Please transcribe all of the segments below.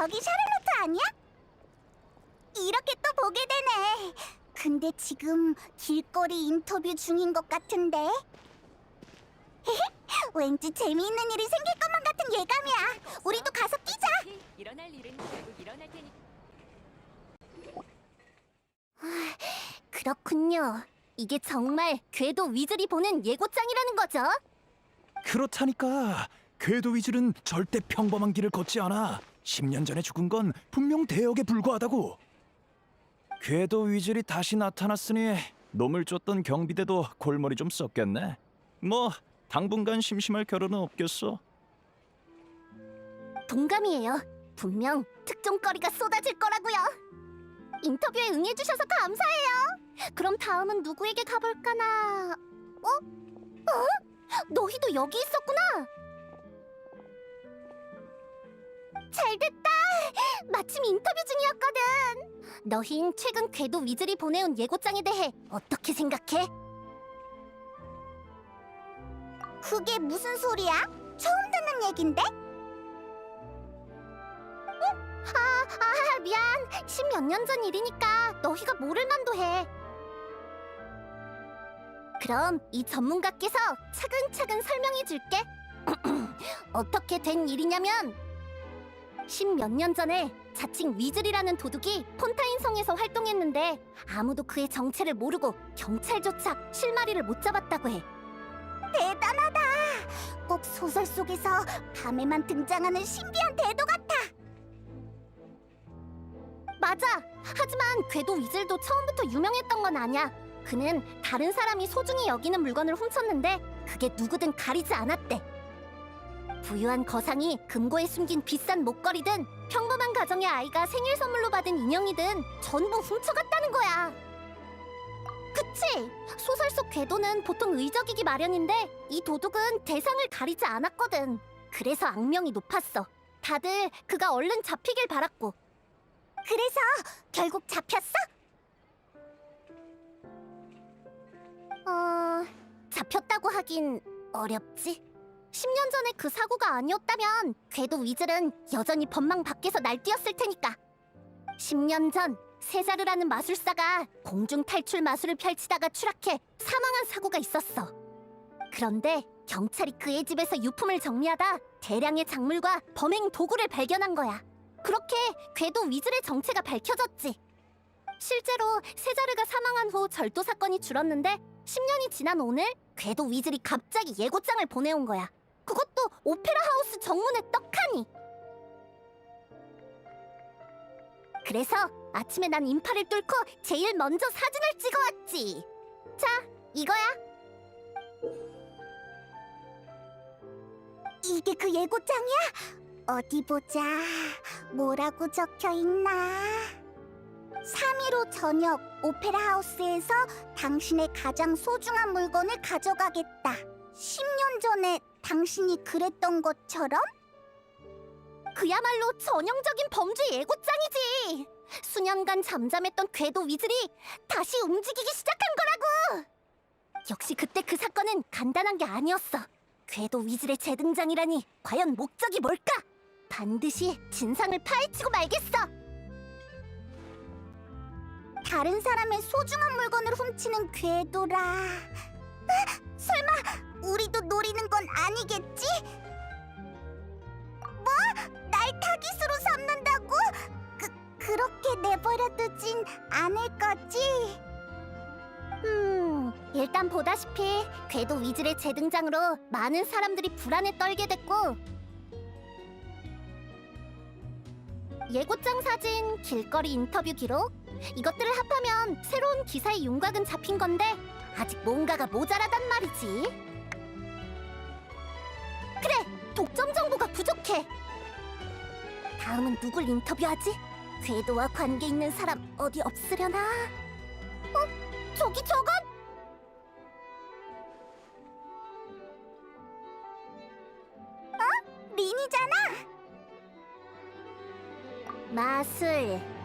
저기 샤를로트 아니야? 이렇게 또 보게 되네. 근데 지금 길거리 인터뷰 중인 것 같은데. 왠지 재미있는 일이 생길 것만 같은 예감이야. 우리도 가서 뛰자. 일어날 일은 결국 일어날 테니. 그렇군요. 이게 정말 궤도 위즐이 보낸 예고장이라는 거죠? 그렇다니까. 궤도 위즐은 절대 평범한 길을 걷지 않아. 10년 전에 죽은 건 분명 대역에 불과하다고. 궤도 위즐이 다시 나타났으니 놈을 쫓던 경비대도 골머리 좀 썼겠네. 뭐 당분간 심심할 겨를은 없겠어. 동감이에요. 분명 특종거리가 쏟아질 거라고요. 인터뷰에 응해주셔서 감사해요. 그럼 다음은 누구에게 가볼까나? 너희도 여기 있었구나. 잘됐다. 마침 인터뷰 중이었거든. 너흰 최근 궤도 위즐이 보내온 예고장에 대해 어떻게 생각해? 그게 무슨 소리야? 처음 듣는 얘긴데? 미안. 10몇 년 전 일이니까 너희가 모를 만도 해. 그럼 이 전문가께서 차근차근 설명해 줄게. 어떻게 된 일이냐면 10몇 년 전에 자칭 위즐이라는 도둑이 폰타인 성에서 활동했는데 아무도 그의 정체를 모르고 경찰조차 실마리를 못 잡았다고 해. 대단하다. 꼭 소설 속에서 밤에만 등장하는 신비한 대도 같아. 맞아. 하지만 궤도 위즐도 처음부터 유명했던 건 아니야. 그는 다른 사람이 소중히 여기는 물건을 훔쳤는데 그게 누구든 가리지 않았대. 부유한 거상이 금고에 숨긴 비싼 목걸이든 평범한 가정의 아이가 생일 선물로 받은 인형이든 전부 훔쳐갔다는 거야. 그치? 소설 속 궤도는 보통 의적이기 마련인데 이 도둑은 대상을 가리지 않았거든. 그래서 악명이 높았어. 다들 그가 얼른 잡히길 바랐고. 그래서 결국 잡혔어? 잡혔다고 하긴 어렵지. 10년 전에 그 사고가 아니었다면 궤도 위즐은 여전히 법망 밖에서 날뛰었을 테니까. 10년 전 세자르라는 마술사가 공중 탈출 마술을 펼치다가 추락해 사망한 사고가 있었어. 그런데 경찰이 그의 집에서 유품을 정리하다 대량의 작물과 범행 도구를 발견한 거야. 그렇게 궤도 위즐의 정체가 밝혀졌지. 실제로 세자르가 사망한 후 절도 사건이 줄었는데 10년이 지난 오늘 궤도 위즐이 갑자기 예고장을 보내온 거야. 그것도 오페라 하우스 정문에 떡하니. 그래서 아침에 난 인파를 뚫고 제일 먼저 사진을 찍어왔지. 자, 이거야. 이게 그 예고장이야? 어디 보자. 뭐라고 적혀 있나? 3일 후 저녁 오페라 하우스에서 당신의 가장 소중한 물건을 가져가겠다. 10년 전에 당신이 그랬던 것처럼? 그야말로 전형적인 범죄 예고장이지. 수년간 잠잠했던 궤도 위즐이 다시 움직이기 시작한 거라고. 역시 그때 그 사건은 간단한 게 아니었어. 궤도 위즐의 재등장이라니 과연 목적이 뭘까? 반드시 진상을 파헤치고 말겠어. 다른 사람의 소중한 물건을 훔치는 궤도라. 설마 우리도 노리는 건 아니겠지? 뭐? 날 타깃으로 삼는다고? 그렇게 내버려두진 않을 거지? 일단 보다시피 궤도 위즐의 재등장으로 많은 사람들이 불안에 떨게 됐고, 예고장 사진, 길거리 인터뷰 기록, 이것들을 합하면 새로운 기사의 윤곽은 잡힌 건데 아직 뭔가가 모자라단 말이지. 그래! 독점 정보가 부족해! 다음은 누굴 인터뷰하지? 궤도와 관계 있는 사람 어디 없으려나? 저기 저건! 린이잖아!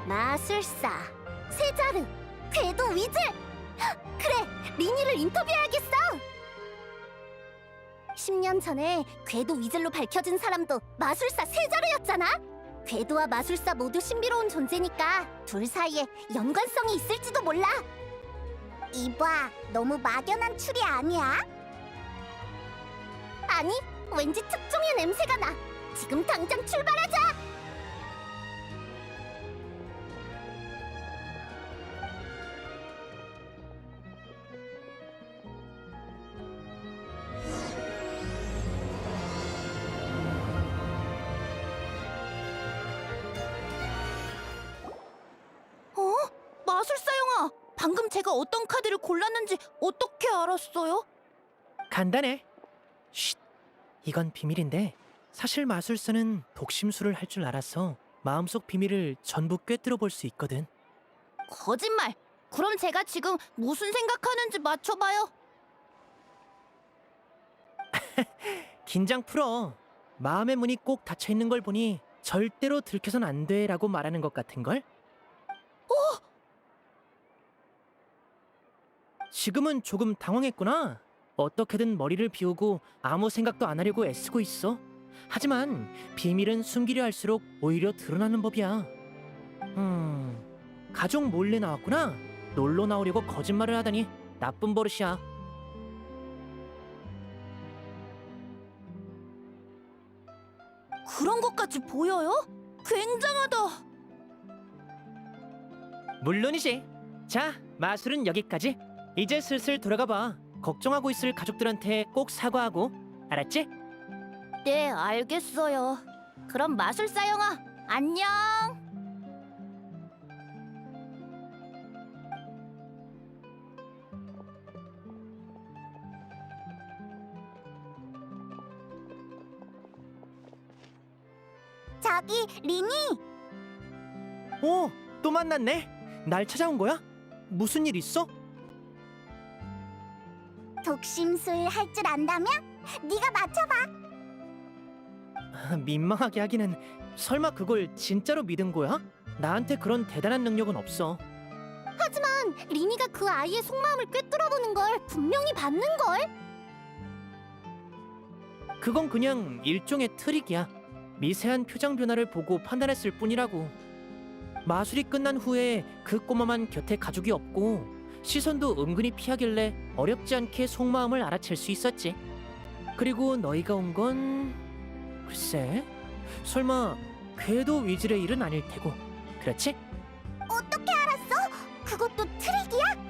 마술사, 세자르, 궤도 위즐! 그래! 린이를 인터뷰해야겠어! 10년 전에 궤도 위즐로 밝혀진 사람도 마술사 세자르였잖아? 궤도와 마술사 모두 신비로운 존재니까 둘 사이에 연관성이 있을지도 몰라. 이봐, 너무 막연한 추리 아니야? 아니, 왠지 특종의 냄새가 나. 지금 당장 출발하자. 마술사영아, 방금 제가 어떤 카드를 골랐는지 어떻게 알았어요? 간단해. 쉿. 이건 비밀인데 사실 마술사는 독심술을 할 줄 알아서 마음속 비밀을 전부 꿰뚫어 볼 수 있거든. 거짓말! 그럼 제가 지금 무슨 생각하는지 맞춰봐요. 긴장 풀어. 마음의 문이 꼭 닫혀 있는 걸 보니 절대로 들켜선 안 돼라고 말하는 것 같은걸? 지금은 조금 당황했구나. 어떻게든 머리를 비우고 아무 생각도 안 하려고 애쓰고 있어. 하지만 비밀은 숨기려 할수록 오히려 드러나는 법이야. 가족 몰래 나왔구나. 놀러 나오려고 거짓말을 하다니 나쁜 버릇이야. 그런 것까지 보여요? 굉장하다. 물론이지. 자, 마술은 여기까지. 이제 슬슬 돌아가 봐. 걱정하고 있을 가족들한테 꼭 사과하고. 알았지? 네, 알겠어요. 그럼 마술사영아, 안녕. 저기, 리니. 오, 또 만났네. 날 찾아온 거야? 무슨 일 있어? 독심술 할 줄 안다며? 네가 맞춰봐. 민망하게 하기는. 설마 그걸 진짜로 믿은 거야? 나한테 그런 대단한 능력은 없어. 하지만 리니가 그 아이의 속마음을 꿰뚫어보는 걸 분명히 봤는걸? 그건 그냥 일종의 트릭이야. 미세한 표정 변화를 보고 판단했을 뿐이라고. 마술이 끝난 후에 그 꼬마만 곁에 가족이 없고 시선도 은근히 피하길래 어렵지 않게 속마음을 알아챌 수 있었지. 그리고 너희가 온 건... 글쎄... 설마 궤도 위즐의 일은 아닐 테고, 그렇지? 어떻게 알았어? 그것도 트릭이야?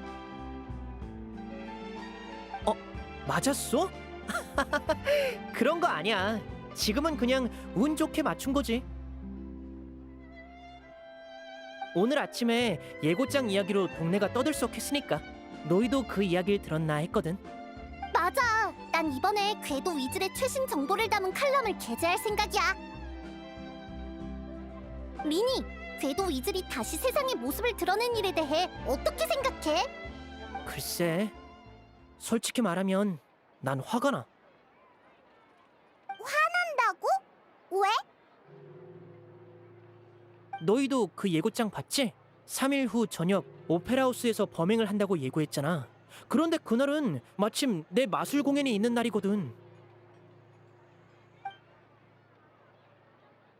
맞았어? 그런 거 아니야. 지금은 그냥 운 좋게 맞춘 거지. 오늘 아침에 예고장 이야기로 동네가 떠들썩했으니까 너희도 그 이야기를 들었나 했거든. 맞아. 난 이번에 궤도 위즐의 최신 정보를 담은 칼럼을 게재할 생각이야. 리니, 궤도 위즐이 다시 세상의 모습을 드러낸 일에 대해 어떻게 생각해? 글쎄, 솔직히 말하면 난 화가 나. 한다고? 왜? 너희도 그 예고장 봤지? 3일 후 저녁 오페라하우스에서 범행을 한다고 예고했잖아. 그런데 그날은 마침 내 마술 공연이 있는 날이거든.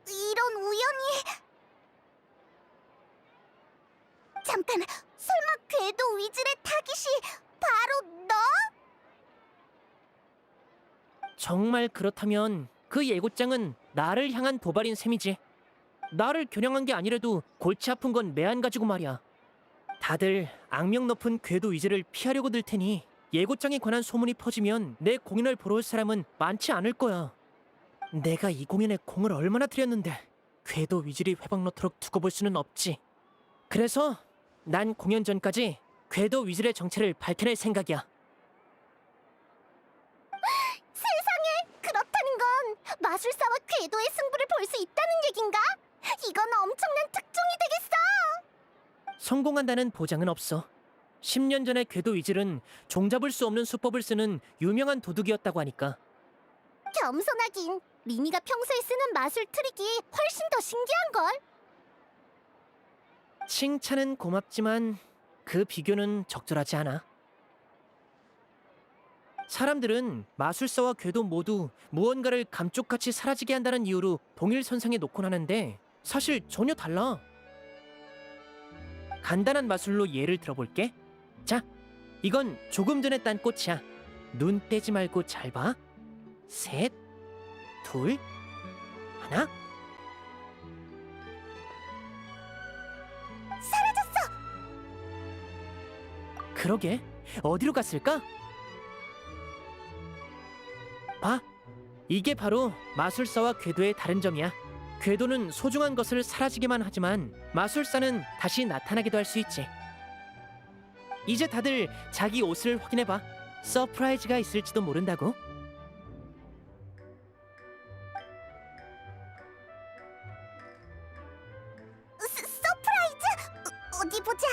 이런 우연이... 잠깐, 설마 궤도 위즐의 타깃이 바로 너? 정말 그렇다면 그 예고장은 나를 향한 도발인 셈이지. 나를 겨냥한 게 아니라도 골치 아픈 건 매한 가지고 말이야. 다들 악명 높은 궤도 위즐을 피하려고 들 테니 예고장에 관한 소문이 퍼지면 내 공연을 보러 올 사람은 많지 않을 거야. 내가 이 공연에 공을 얼마나 들였는데 궤도 위즐이 회방 놓도록 두고 볼 수는 없지. 그래서 난 공연 전까지 궤도 위즐의 정체를 밝혀낼 생각이야. 세상에, 그렇다는 건 마술사와 궤도의 승부를 볼 수 있다는 얘긴가? 이건 엄청난 특종이 되겠어! 성공한다는 보장은 없어. 10년 전의 궤도 위즐은 종잡을 수 없는 수법을 쓰는 유명한 도둑이었다고 하니까. 겸손하긴, 리니가 평소에 쓰는 마술 트릭이 훨씬 더 신기한걸? 칭찬은 고맙지만 그 비교는 적절하지 않아. 사람들은 마술사와 궤도 모두 무언가를 감쪽같이 사라지게 한다는 이유로 동일선상에 놓곤 하는데 사실 전혀 달라. 간단한 마술로 예를 들어볼게. 자, 이건 조금 전에 딴 꽃이야. 눈 떼지 말고 잘 봐. 셋, 둘, 하나. 사라졌어! 그러게, 어디로 갔을까? 봐, 이게 바로 마술사와 궤도의 다른 점이야. 궤도는 소중한 것을 사라지게만 하지만 마술사는 다시 나타나기도 할 수 있지. 이제 다들 자기 옷을 확인해봐. 서프라이즈가 있을지도 모른다고. 서프라이즈? 어디 보자.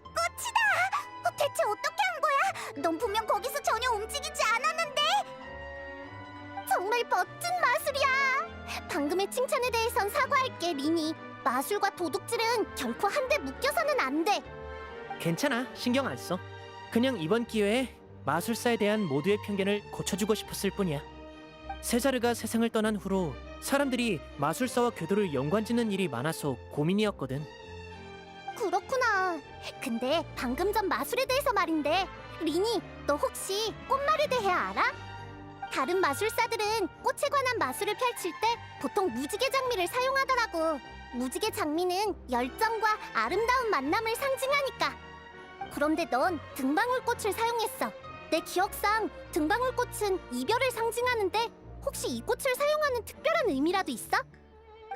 꽃이다! 대체 어떻게 한 거야? 넌 분명 거기서 전혀 움직이지 않았는데. 정말 멋진 마술이야. 방금의 칭찬에 대해선 사과할게, 리니. 마술과 도둑질은 결코 한데 묶여서는 안 돼. 괜찮아, 신경 안 써. 그냥 이번 기회에 마술사에 대한 모두의 편견을 고쳐주고 싶었을 뿐이야. 세자르가 세상을 떠난 후로 사람들이 마술사와 궤도를 연관짓는 일이 많아서 고민이었거든. 그렇구나. 근데 방금 전 마술에 대해서 말인데, 리니, 너 혹시 꽃말에 대해 알아? 다른 마술사들은 꽃에 관한 마술을 펼칠 때 보통 무지개 장미를 사용하더라고. 무지개 장미는 열정과 아름다운 만남을 상징하니까. 그런데 넌 등방울꽃을 사용했어. 내 기억상 등방울꽃은 이별을 상징하는데 혹시 이 꽃을 사용하는 특별한 의미라도 있어?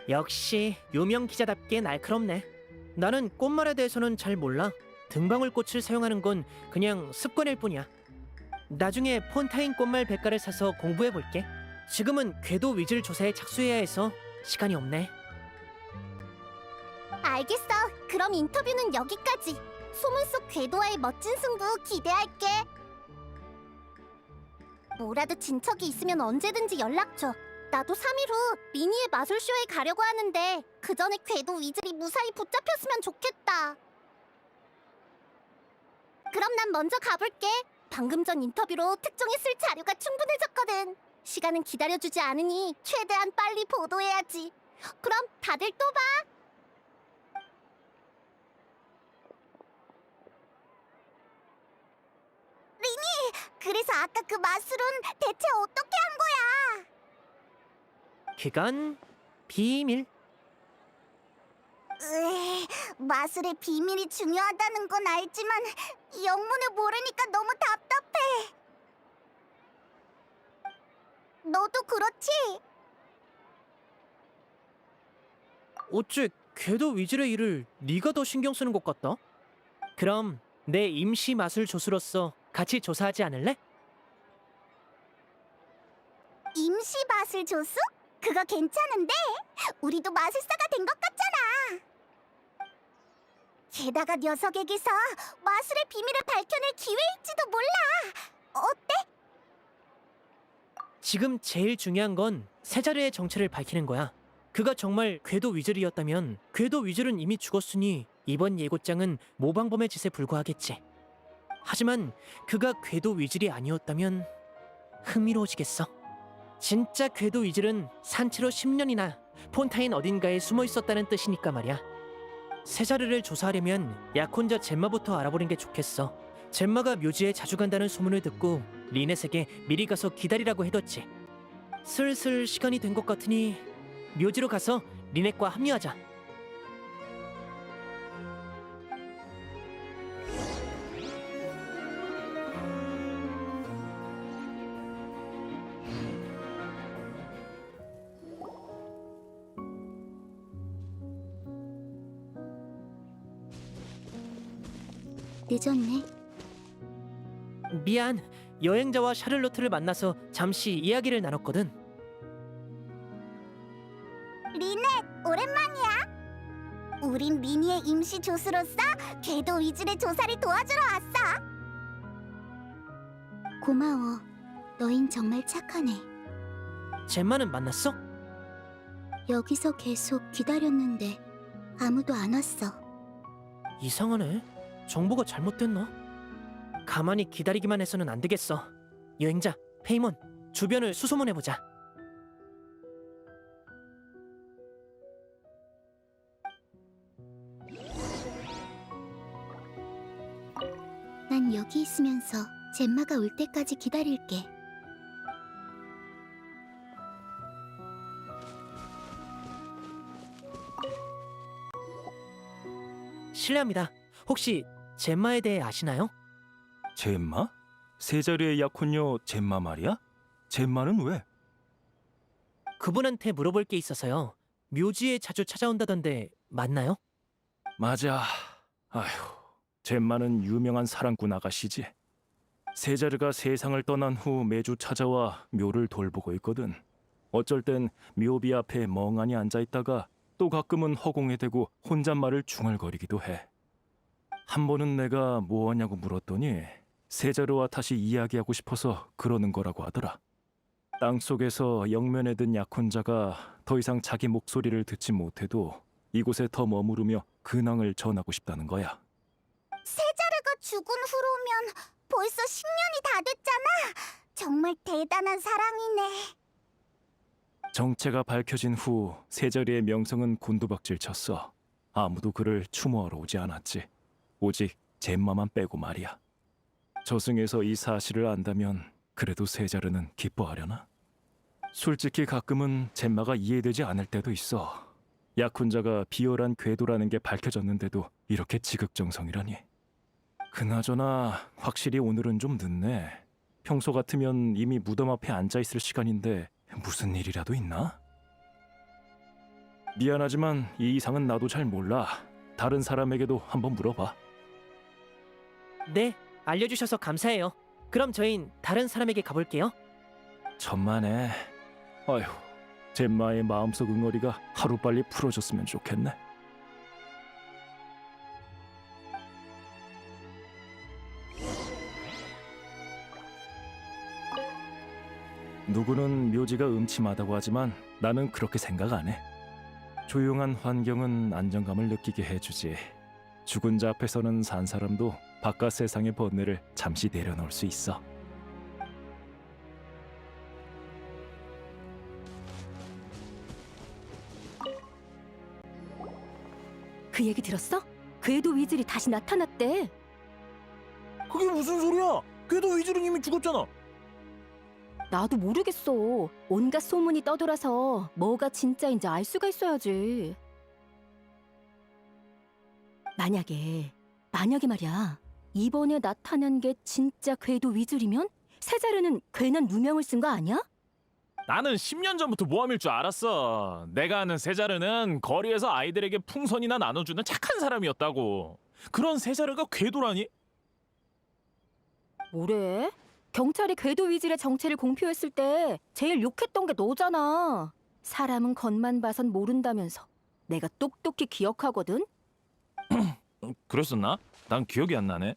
역시 유명 기자답게 날카롭네. 나는 꽃말에 대해서는 잘 몰라. 등방울꽃을 사용하는 건 그냥 습관일 뿐이야. 나중에 폰타인 꽃말 백과를 사서 공부해볼게. 지금은 궤도 위즐 조사에 착수해야 해서 시간이 없네. 알겠어. 그럼 인터뷰는 여기까지. 소문 속 궤도와의 멋진 승부 기대할게. 뭐라도 진척이 있으면 언제든지 연락줘. 나도 3일 후 리니의 마술쇼에 가려고 하는데 그 전에 궤도 위즐이 무사히 붙잡혔으면 좋겠다. 그럼 난 먼저 가볼게. 방금 전 인터뷰로 특종에 쓸 자료가 충분해졌거든. 시간은 기다려주지 않으니 최대한 빨리 보도해야지. 그럼 다들 또 봐. 그래서 아까 그 마술은 대체 어떻게 한 거야? 그건 비밀. 마술의 비밀이 중요하다는 건 알지만 영문을 모르니까 너무 답답해. 너도 그렇지? 어째 궤도 위즐의 일을 네가 더 신경 쓰는 것 같다? 그럼 내 임시 마술 조수로서 같이 조사하지 않을래? 임시 마술 조수? 그거 괜찮은데? 우리도 마술사가 된 것 같잖아. 게다가 녀석에게서 마술의 비밀을 밝혀낼 기회일지도 몰라. 어때? 지금 제일 중요한 건 세자르의 정체를 밝히는 거야. 그가 정말 궤도 위즐이었다면 궤도 위즐은 이미 죽었으니 이번 예고장은 모방범의 짓에 불과하겠지. 하지만 그가 궤도 위즐이 아니었다면 흥미로워지겠어. 진짜 궤도 위즐은 산채로 10년이나 폰타인 어딘가에 숨어 있었다는 뜻이니까 말이야. 세자르를 조사하려면 약혼자 젬마부터 알아보는 게 좋겠어. 젬마가 묘지에 자주 간다는 소문을 듣고 리넷에게 미리 가서 기다리라고 해뒀지. 슬슬 시간이 된 것 같으니 묘지로 가서 리넷과 합류하자. 늦었네. 미안, 여행자와 샤를로트를 만나서 잠시 이야기를 나눴거든. 리넷, 오랜만이야. 우린 리니의 임시 조수로서 궤도 위즐의 조사를 도와주러 왔어. 고마워. 너흰 정말 착하네. 젬마는 만났어? 여기서 계속 기다렸는데 아무도 안 왔어. 이상하네. 정보가 잘못됐나? 가만히 기다리기만 해서는 안 되겠어. 여행자, 페이몬, 주변을 수소문해보자. 난 여기 있으면서 젬마가 올 때까지 기다릴게. 실례합니다. 혹시 젬마에 대해 아시나요? 젬마? 세 자리의 약혼녀 젬마 말이야? 젬마는 왜? 그분한테 물어볼 게 있어서요. 묘지에 자주 찾아온다던데 맞나요? 맞아. 아휴, 젬마는 유명한 사랑꾼 아가씨지. 세자르가 세상을 떠난 후 매주 찾아와 묘를 돌보고 있거든. 어쩔 땐 묘비 앞에 멍하니 앉아있다가 또 가끔은 허공에 대고 혼잣말을 중얼거리기도 해. 한 번은 내가 뭐하냐고 물었더니 세자르와 다시 이야기하고 싶어서 그러는 거라고 하더라. 땅속에서 영면에 든 약혼자가 더 이상 자기 목소리를 듣지 못해도 이곳에 더 머무르며 근황을 전하고 싶다는 거야. 세자르가 죽은 후로면 벌써 10년이 다 됐잖아. 정말 대단한 사랑이네. 정체가 밝혀진 후 세자리의 명성은 곤두박질 쳤어. 아무도 그를 추모하러 오지 않았지. 오직 젬마만 빼고 말이야. 저승에서 이 사실을 안다면 그래도 세자르는 기뻐하려나? 솔직히 가끔은 젬마가 이해되지 않을 때도 있어. 약혼자가 비열한 궤도라는 게 밝혀졌는데도 이렇게 지극정성이라니. 그나저나 확실히 오늘은 좀 늦네. 평소 같으면 이미 무덤 앞에 앉아있을 시간인데 무슨 일이라도 있나? 미안하지만 이 이상은 나도 잘 몰라. 다른 사람에게도 한번 물어봐. 네, 알려주셔서 감사해요. 그럼 저흰 다른 사람에게 가볼게요. 천만에. 아휴, 젬마의 마음속 응어리가 하루빨리 풀어졌으면 좋겠네. 누구는 묘지가 음침하다고 하지만 나는 그렇게 생각 안 해. 조용한 환경은 안정감을 느끼게 해주지. 죽은 자 앞에서는 산 사람도 바깥 세상의 번뇌를 잠시 내려놓을 수 있어. 그 얘기 들었어? 궤도 위즐이 다시 나타났대. 그게 무슨 소리야? 궤도 위즐은 이미 죽었잖아. 나도 모르겠어. 온갖 소문이 떠돌아서 뭐가 진짜인지 알 수가 있어야지. 만약에 말이야. 이번에 나타난 게 진짜 궤도 위즐이면 세자르는 괜한 누명을 쓴 거 아니야? 나는 10년 전부터 모함일 줄 알았어. 내가 아는 세자르는 거리에서 아이들에게 풍선이나 나눠주는 착한 사람이었다고. 그런 세자르가 궤도라니? 뭐래? 경찰이 궤도 위즐의 정체를 공표했을 때 제일 욕했던 게 너잖아. 사람은 겉만 봐선 모른다면서. 내가 똑똑히 기억하거든. 그랬었나? 난 기억이 안 나네.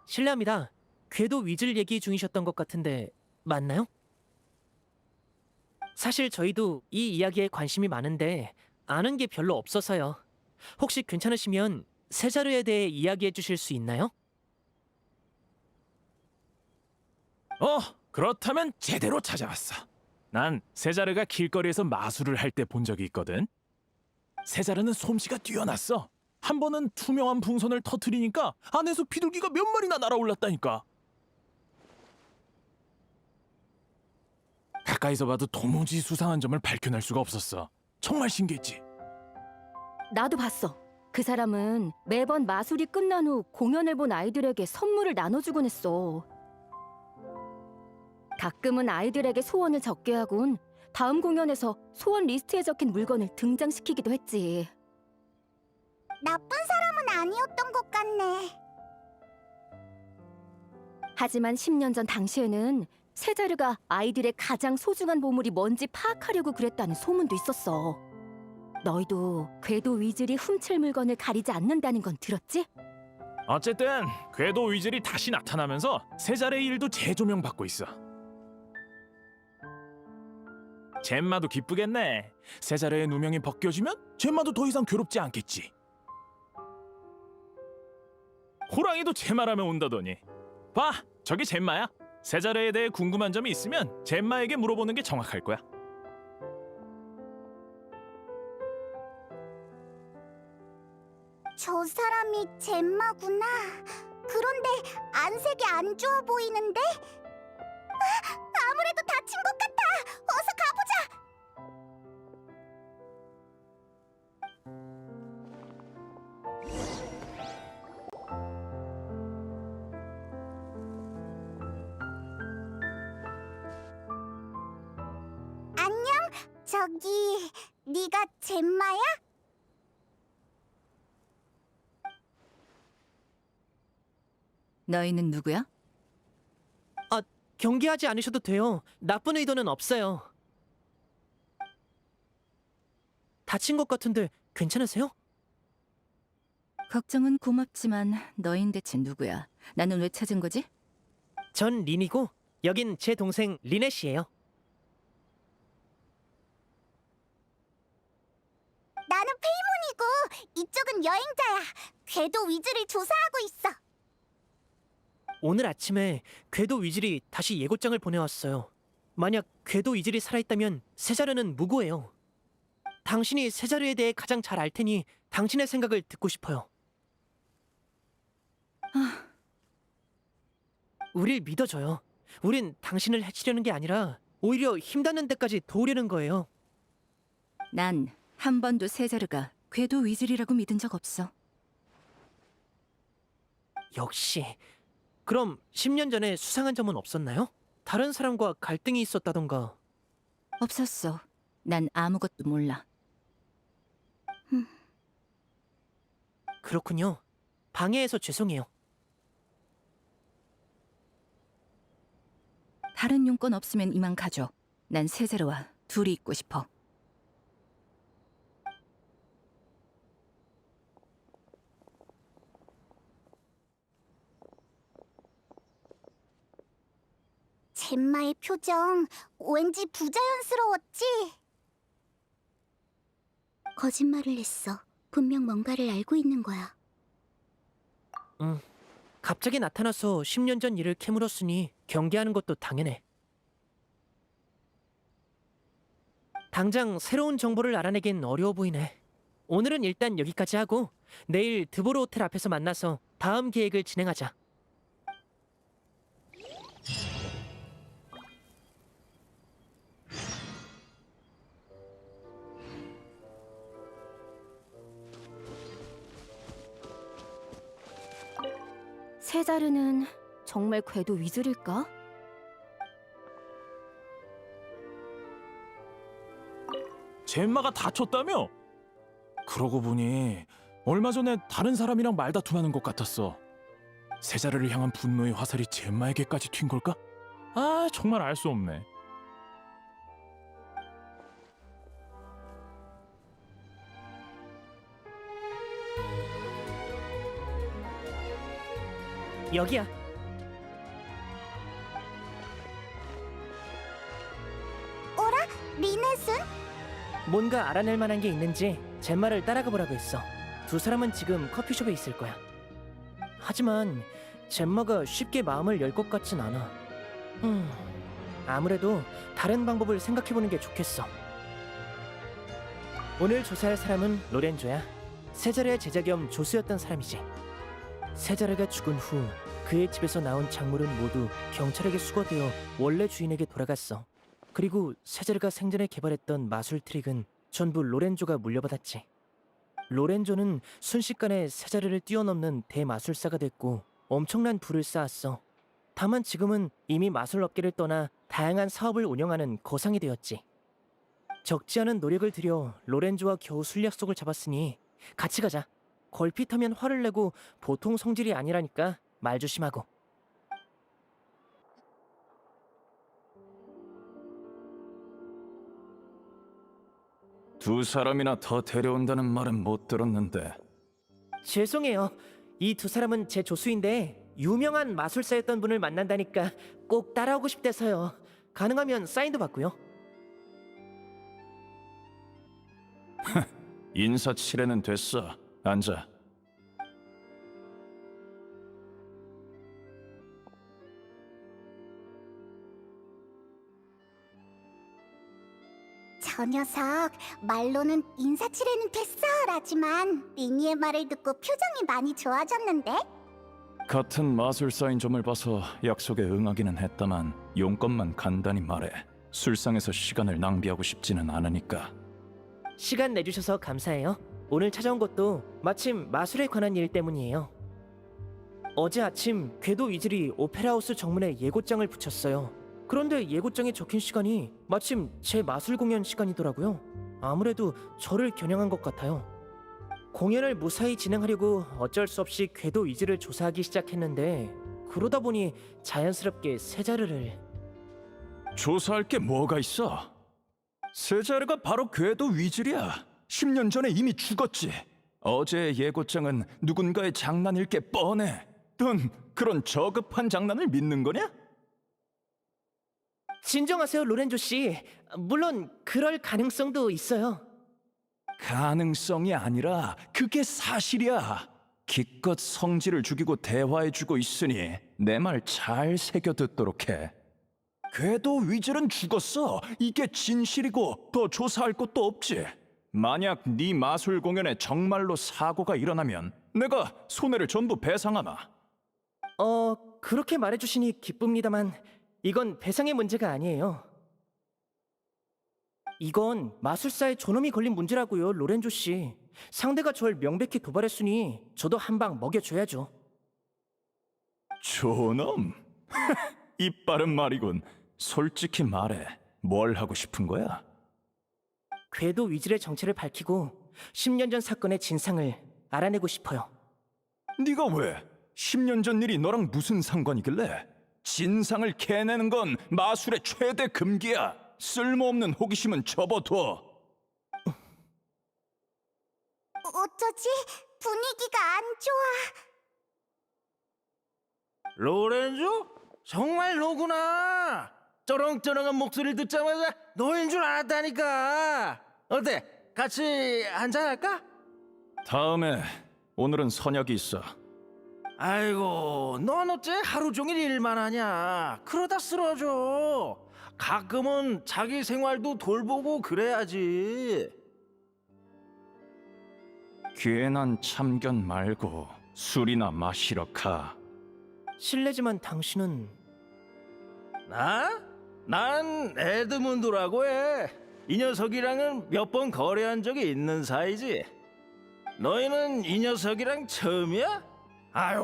실례합니다. 궤도 위즐 얘기 중이셨던 것 같은데 맞나요? 사실 저희도 이 이야기에 관심이 많은데 아는 게 별로 없어서요. 혹시 괜찮으시면 세자르에 대해 이야기해 주실 수 있나요? 그렇다면 제대로 찾아왔어. 난 세자르가 길거리에서 마술을 할 때 본 적이 있거든. 세자르는 솜씨가 뛰어났어. 한 번은 투명한 풍선을 터트리니까 안에서 비둘기가 몇 마리나 날아올랐다니까. 가까이서 봐도 도무지 수상한 점을 밝혀낼 수가 없었어. 정말 신기했지. 나도 봤어. 그 사람은 매번 마술이 끝난 후 공연을 본 아이들에게 선물을 나눠주곤 했어. 가끔은 아이들에게 소원을 적게 하곤 다음 공연에서 소원 리스트에 적힌 물건을 등장시키기도 했지. 나쁜 사람은 아니었던 것 같네. 하지만 10년 전 당시에는 세자르가 아이들의 가장 소중한 보물이 뭔지 파악하려고 그랬다는 소문도 있었어. 너희도 궤도 위즐이 훔칠 물건을 가리지 않는다는 건 들었지? 어쨌든 궤도 위즐이 다시 나타나면서 세자르의 일도 재조명받고 있어. 젬마도 기쁘겠네. 세자르의 누명이 벗겨지면 젬마도 더 이상 괴롭지 않겠지. 호랑이도 제 말하면 온다더니. 봐, 저기 젬마야. 세자르에 대해 궁금한 점이 있으면 젬마에게 물어보는 게 정확할 거야. 저 사람이 젬마구나. 그런데 안색이 안 좋아 보이는데? 아무래도 다친 것 같아. 어서 가보자. 안녕. 저기 네가 젬마야? 너희는 누구야? 경계하지 않으셔도 돼요. 나쁜 의도는 없어요. 다친 것 같은데 괜찮으세요? 걱정은 고맙지만 너흰 대체 누구야? 나는 왜 찾은 거지? 전 린이고 여긴 제 동생 리넷이에요. 나는 페이몬이고 이쪽은 여행자야. 궤도 위즈를 조사하고 있어. 오늘 아침에 궤도 위즐이 다시 예고장을 보내왔어요. 만약 궤도 위즐이 살아있다면 세자르는 무고해요. 당신이 세자르에 대해 가장 잘 알 테니 당신의 생각을 듣고 싶어요. 우릴 믿어줘요. 우린 당신을 해치려는 게 아니라 오히려 힘닿는 데까지 도우려는 거예요. 난 한 번도 세자르가 궤도 위즐이라고 믿은 적 없어. 역시. 그럼 10년 전에 수상한 점은 없었나요? 다른 사람과 갈등이 있었다던가. 없었어. 난 아무것도 몰라. 그렇군요. 방해해서 죄송해요. 다른 용건 없으면 이만 가져. 난 세자르와 둘이 있고 싶어. 젬마의 표정 왠지 부자연스러웠지? 거짓말을 했어. 분명 뭔가를 알고 있는 거야. 갑자기 나타나서 10년 전 일을 캐물었으니 경계하는 것도 당연해. 당장 새로운 정보를 알아내긴 어려워 보이네. 오늘은 일단 여기까지 하고 내일 드보르 호텔 앞에서 만나서 다음 계획을 진행하자. 세자르는 정말 궤도 위즐일까? 젬마가 다쳤다며? 그러고 보니 얼마 전에 다른 사람이랑 말다툼하는 것 같았어. 세자르를 향한 분노의 화살이 젬마에게까지 튄 걸까? 아, 정말 알 수 없네. 여기야. 리넷은? 뭔가 알아낼 만한 게 있는지 젬마를 따라가 보라고 했어. 두 사람은 지금 커피숍에 있을 거야. 하지만 젬마가 쉽게 마음을 열 것 같진 않아. 아무래도 다른 방법을 생각해보는 게 좋겠어. 오늘 조사할 사람은 로렌조야. 세자르의 제자 겸 조수였던 사람이지. 세자르가 죽은 후 그의 집에서 나온 작물은 모두 경찰에게 수거되어 원래 주인에게 돌아갔어. 그리고 세자르가 생전에 개발했던 마술 트릭은 전부 로렌조가 물려받았지. 로렌조는 순식간에 세자르를 뛰어넘는 대마술사가 됐고 엄청난 부를 쌓았어. 다만 지금은 이미 마술 업계를 떠나 다양한 사업을 운영하는 거상이 되었지. 적지 않은 노력을 들여 로렌조와 겨우 술 약속을 잡았으니 같이 가자. 걸핏하면 화를 내고 보통 성질이 아니라니까 말 조심하고. 두 사람이나 더 데려온다는 말은 못 들었는데. 죄송해요. 이 두 사람은 제 조수인데 유명한 마술사였던 분을 만난다니까 꼭 따라오고 싶대서요. 가능하면 사인도 받고요. 인사치레는 됐어. 앉아. 저 녀석 말로는 인사치레는 됐어라지만 리니의 말을 듣고 표정이 많이 좋아졌는데? 같은 마술사인 점을 봐서 약속에 응하기는 했다만 용건만 간단히 말해. 술상에서 시간을 낭비하고 싶지는 않으니까. 시간 내주셔서 감사해요. 오늘 찾아온 것도 마침 마술에 관한 일 때문이에요. 어제 아침 궤도 위즐이 오페라하우스 정문에 예고장을 붙였어요. 그런데 예고장에 적힌 시간이 마침 제 마술 공연 시간이더라고요. 아무래도 저를 겨냥한 것 같아요. 공연을 무사히 진행하려고 어쩔 수 없이 궤도 위즐을 조사하기 시작했는데 그러다 보니 자연스럽게 세자르를... 조사할 게 뭐가 있어? 세자르가 바로 궤도 위즐이야. 10년 전에 이미 죽었지. 어제의 예고장은 누군가의 장난일 게 뻔해. 넌 그런 저급한 장난을 믿는 거냐? 진정하세요, 로렌조 씨. 물론 그럴 가능성도 있어요. 가능성이 아니라 그게 사실이야. 기껏 성질을 죽이고 대화해주고 있으니 내 말 잘 새겨듣도록 해. 궤도 위즐은 죽었어. 이게 진실이고 더 조사할 것도 없지. 만약 네 마술 공연에 정말로 사고가 일어나면 내가 손해를 전부 배상하마. 그렇게 말해주시니 기쁩니다만 이건 배상의 문제가 아니에요. 이건 마술사의 존엄이 걸린 문제라고요, 로렌조 씨. 상대가 절 명백히 도발했으니 저도 한 방 먹여줘야죠. 존엄? 이빠른 말이군. 솔직히 말해. 뭘 하고 싶은 거야? 궤도 위즐의 정체를 밝히고 10년 전 사건의 진상을 알아내고 싶어요. 네가 왜? 10년 전 일이 너랑 무슨 상관이길래? 진상을 캐내는 건 마술의 최대 금기야. 쓸모없는 호기심은 접어둬. 어쩌지? 분위기가 안 좋아. 로렌조? 정말 너구나. 쩌렁쩌렁한 목소리를 듣자마자 너인 줄 알았다니까. 어때? 같이 한잔할까? 다음에. 오늘은 선약이 있어. 아이고, 넌 어째 하루 종일 일만 하냐. 그러다 쓰러져. 가끔은 자기 생활도 돌보고 그래야지. 괜한 참견 말고 술이나 마시러 가. 실례지만 당신은... 나? 난 에드문드라고 해. 이 녀석이랑은 몇 번 거래한 적이 있는 사이지. 너희는 이 녀석이랑 처음이야? 아유,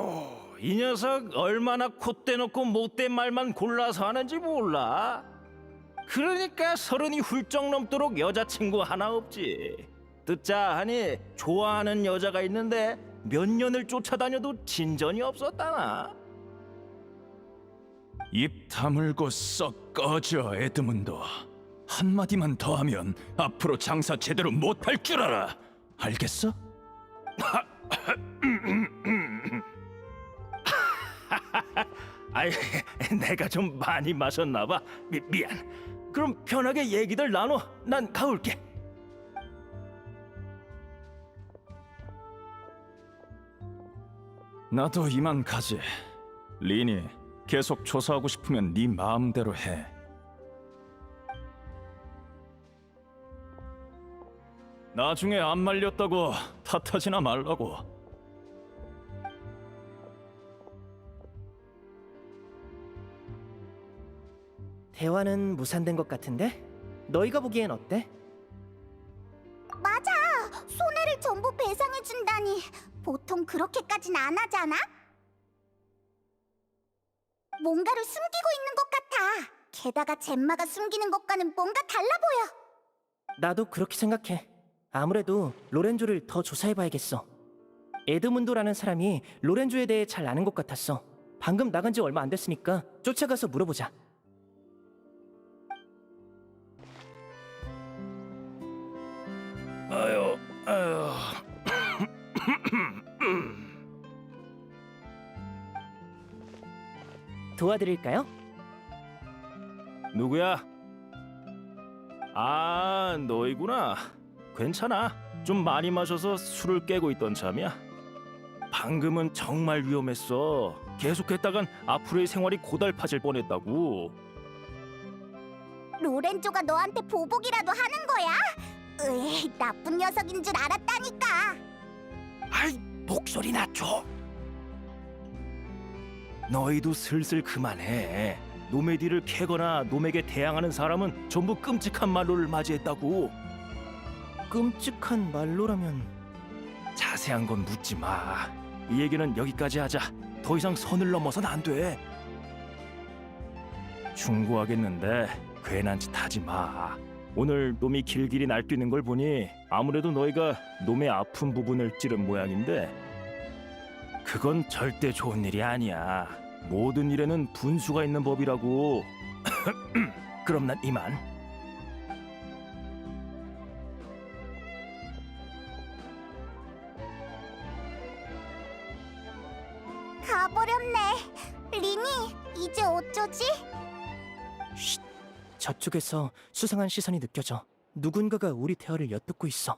이 녀석 얼마나 콧대 놓고 못된 말만 골라서 하는지 몰라. 그러니까 30이 훌쩍 넘도록 여자친구 하나 없지. 듣자 하니 좋아하는 여자가 있는데 몇 년을 쫓아다녀도 진전이 없었다나. 입 다물고 썩 꺼져, 에드문드. 한마디만 더 하면 앞으로 장사 제대로 못할 줄 알아. 알겠어? 아이, 내가 좀 많이 마셨나 봐. 미안. 그럼 편하게 얘기들 나눠. 난 가볼게. 나도 이만 가지. 리니, 계속 조사하고 싶으면 네 마음대로 해. 나중에 안 말렸다고 탓하지나 말라고. 대화는 무산된 것 같은데? 너희가 보기엔 어때? 맞아. 손해를 전부 배상해준다니. 보통 그렇게까진 안 하잖아? 뭔가를 숨기고 있는 것 같아. 게다가 젬마가 숨기는 것과는 뭔가 달라 보여. 나도 그렇게 생각해. 아무래도 로렌조를 더 조사해봐야겠어. 에드문도라는 사람이 로렌조에 대해 잘 아는 것 같았어. 방금 나간 지 얼마 안 됐으니까 쫓아가서 물어보자. 아유. 도와드릴까요? 누구야? 아, 너희구나. 괜찮아. 좀 많이 마셔서 술을 깨고 있던 참이야. 방금은 정말 위험했어. 계속했다간 앞으로의 생활이 고달파질 뻔했다고. 로렌조가 너한테 보복이라도 하는 거야? 으이, 나쁜 녀석인 줄 알았다니까. 아이, 목소리 낮춰. 너희도 슬슬 그만해. 놈의 뒤를 캐거나 놈에게 대항하는 사람은 전부 끔찍한 말로를 맞이했다고. 끔찍한 말로라면 자세한 건 묻지 마. 이 얘기는 여기까지 하자. 더 이상 선을 넘어선 안 돼. 충고하겠는데 괜한 짓 하지 마. 오늘 놈이 길길이 날뛰는 걸 보니 아무래도 너희가 놈의 아픈 부분을 찌른 모양인데 그건 절대 좋은 일이 아니야. 모든 일에는 분수가 있는 법이라고. 그럼 난 이만. 가버렸네. 리니, 이제 어쩌지? 쉿. 저쪽에서 수상한 시선이 느껴져. 누군가가 우리 대화를 엿듣고 있어.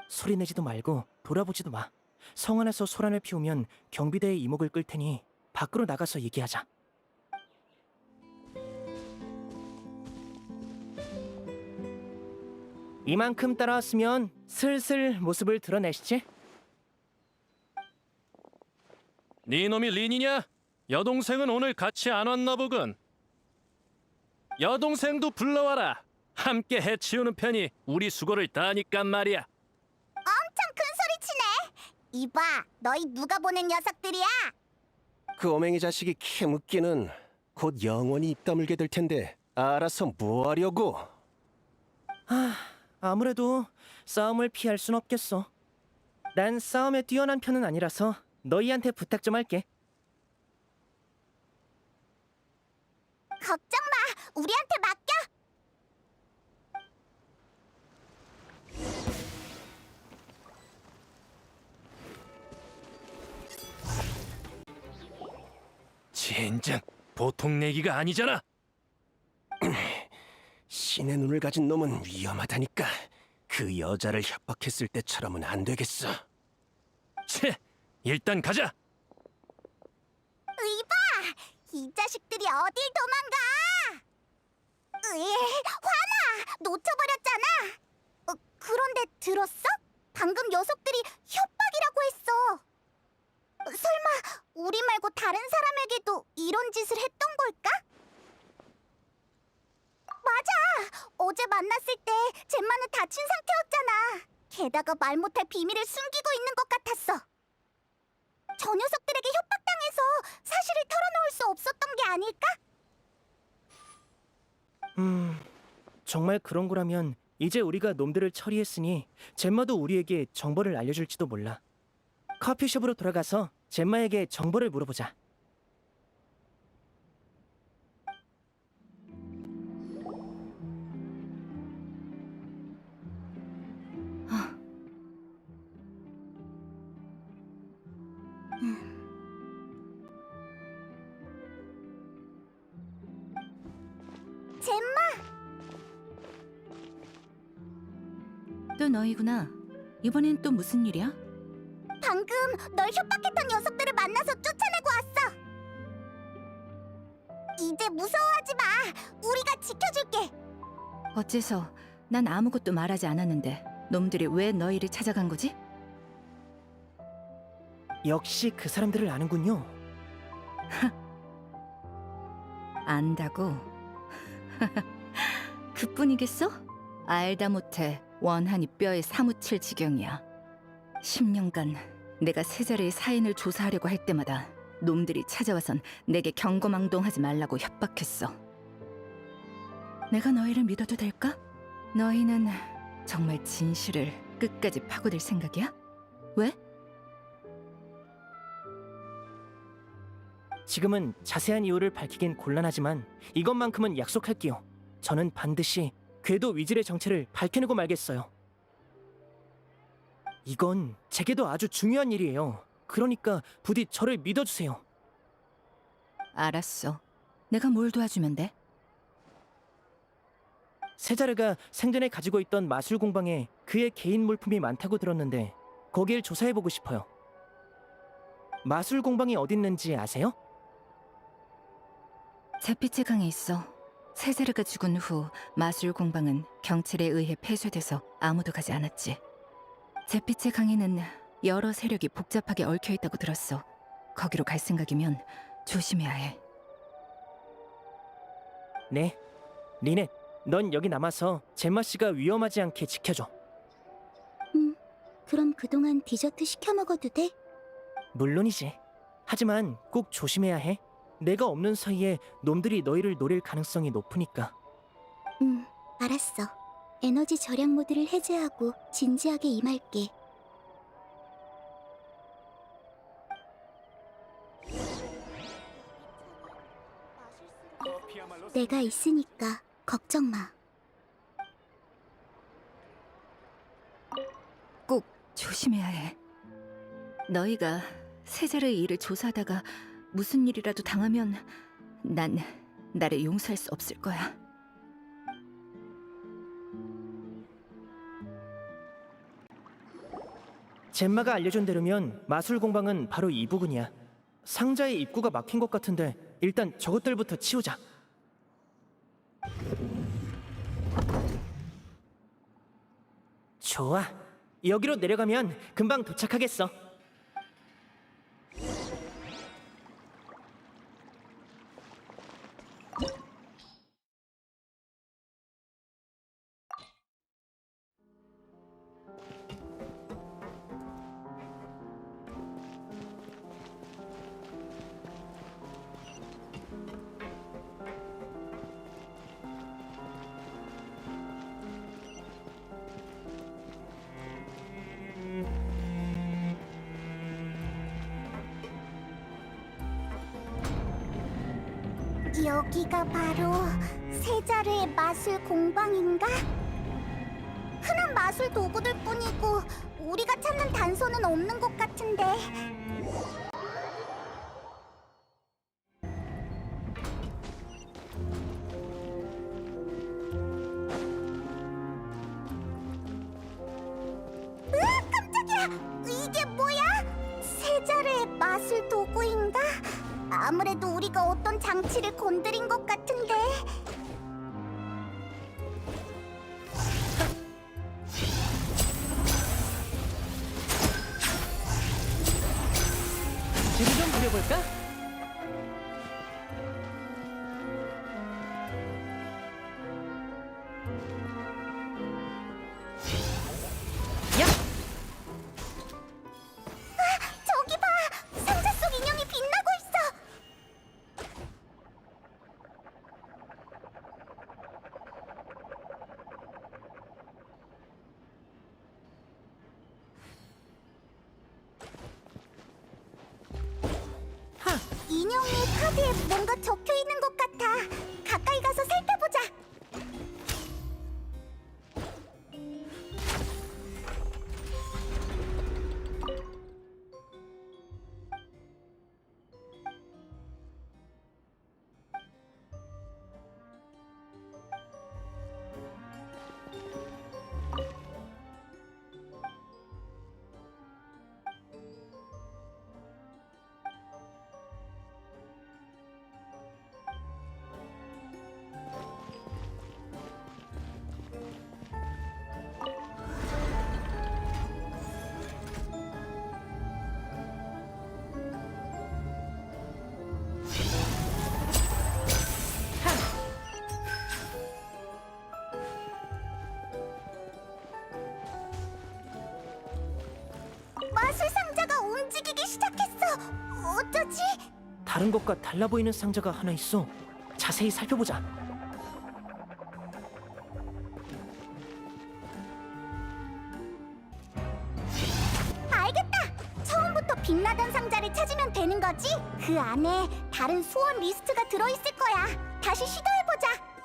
소리 내지도 말고 돌아보지도 마. 성 안에서 소란을 피우면 경비대의 이목을 끌 테니 밖으로 나가서 얘기하자. 이만큼 따라왔으면 슬슬 모습을 드러내시지? 네 놈이 린이냐? 여동생은 오늘 같이 안 왔나 보군. 여동생도 불러와라. 함께 해치우는 편이 우리 수고를 다하니깐 말이야. 엄청 큰 소리 치네. 이봐, 너희 누가 보낸 녀석들이야? 그 어맹이 자식이 캐묻기는 곧 영원히 입 다물게 될 텐데 알아서 뭐 하려고? 아무래도 싸움을 피할 순 없겠어. 난 싸움에 뛰어난 편은 아니라서 너희한테 부탁 좀 할게. 걱정 마, 우리한테 맡겨. 진정 보통 내기가 아니잖아. 신의 눈을 가진 놈은 위험하다니까. 그 여자를 협박했을 때처럼은 안 되겠어. 채, 일단 가자. 이봐, 이 자식들이 어딜 도망가? 화나, 놓쳐버렸잖아. 그런데 들었어? 방금 녀석들이 협박이라고 했어. 설마 우리 말고 다른 사람에게도 이런 짓을 했던 걸까? 맞아! 어제 만났을 때 젬마는 다친 상태였잖아. 게다가 말 못할 비밀을 숨기고 있는 것 같았어. 저 녀석들에게 협박당해서 사실을 털어놓을 수 없었던 게 아닐까? 정말 그런 거라면 이제 우리가 놈들을 처리했으니 젬마도 우리에게 정보를 알려줄지도 몰라. 커피숍으로 돌아가서 젬마에게 정보를 물어보자. 젬마! 또 너희구나. 이번엔 또 무슨 일이야? 방금 널 협박했던 녀석들을 만나서 쫓아내고 왔어. 이제 무서워하지 마. 우리가 지켜줄게. 어째서 난 아무것도 말하지 않았는데 놈들이 왜 너희를 찾아간 거지? 역시 그 사람들을 아는군요. 안다고? 그뿐이겠어? 알다 못해 원한이 뼈에 사무칠 지경이야. 10년간 내가 세자르의 사인을 조사하려고 할 때마다 놈들이 찾아와선 내게 경거망동하지 말라고 협박했어. 내가 너희를 믿어도 될까? 너희는 정말 진실을 끝까지 파고들 생각이야? 왜? 지금은 자세한 이유를 밝히긴 곤란하지만 이것만큼은 약속할게요. 저는 반드시 궤도 위즐의 정체를 밝혀내고 말겠어요. 이건 제게도 아주 중요한 일이에요. 그러니까 부디 저를 믿어주세요. 알았어. 내가 뭘 도와주면 돼? 세자르가 생전에 가지고 있던 마술 공방에 그의 개인 물품이 많다고 들었는데 거길 조사해보고 싶어요. 마술 공방이 어딨는지 아세요? 자피체 강에 있어. 세자르가 죽은 후 마술 공방은 경찰에 의해 폐쇄돼서 아무도 가지 않았지. 잿빛의 강에는 여러 세력이 복잡하게 얽혀 있다고 들었어. 거기로 갈 생각이면 조심해야 해. 네. 리넷, 넌 여기 남아서 젬마 씨가 위험하지 않게 지켜줘. 그럼 그동안 디저트 시켜 먹어도 돼? 물론이지. 하지만 꼭 조심해야 해. 내가 없는 사이에 놈들이 너희를 노릴 가능성이 높으니까. 알았어. 에너지 절약 모드를 해제하고 진지하게 임할게. 내가 있으니까 걱정 마. 꼭 조심해야 해. 너희가 세자르의 일을 조사하다가 무슨 일이라도 당하면 난 나를 용서할 수 없을 거야. 젬마가 알려준 대로면 마술 공방은 바로 이 부근이야. 상자의 입구가 막힌 것 같은데 일단 저것들부터 치우자. 좋아. 여기로 내려가면 금방 도착하겠어. 여기가 바로 세자르의 마술 공방인가? 흔한 마술 도구들 뿐이고 우리가 찾는 단서는 없는 것 같은데. 으아, 깜짝이야! 이게 뭐야? 세자르의 마술 도구인가? 아무래도 우리가 어떤 장치를 건드린 것 같은데. 뒤를 좀 부려볼까? 야! 저기 봐! 상자 속 인형이 빛나고 있어! 인형의 카드에 뭔가 적혀 있는 것 같아. 가까이 가서 살펴보자. 마술 상자가 움직이기 시작했어. 어쩌지? 다른 것과 달라 보이는 상자가 하나 있어. 자세히 살펴보자. 알겠다. 처음부터 빛나던 상자를 찾으면 되는 거지? 그 안에 다른 소원 리스트가 들어있을 거야. 다시 시도해보자.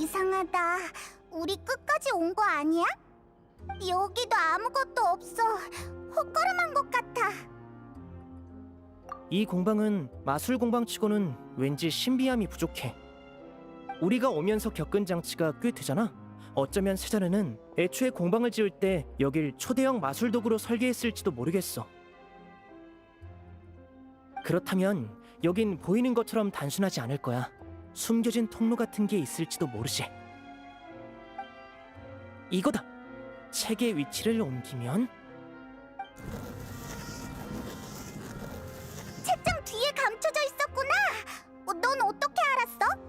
이상하다. 우리 끝까지 온 거 아니야? 여기도 아무것도 없어. 헛걸음한 것 같아. 이 공방은 마술 공방치고는 왠지 신비함이 부족해. 우리가 오면서 겪은 장치가 꽤 되잖아. 어쩌면 세자르는 애초에 공방을 지을 때 여길 초대형 마술 도구로 설계했을지도 모르겠어. 그렇다면 여긴 보이는 것처럼 단순하지 않을 거야. 숨겨진 통로 같은 게 있을지도 모르지. 이거다. 책의 위치를 옮기면 책장 뒤에 감춰져 있었구나. 넌 어떻게 알았어?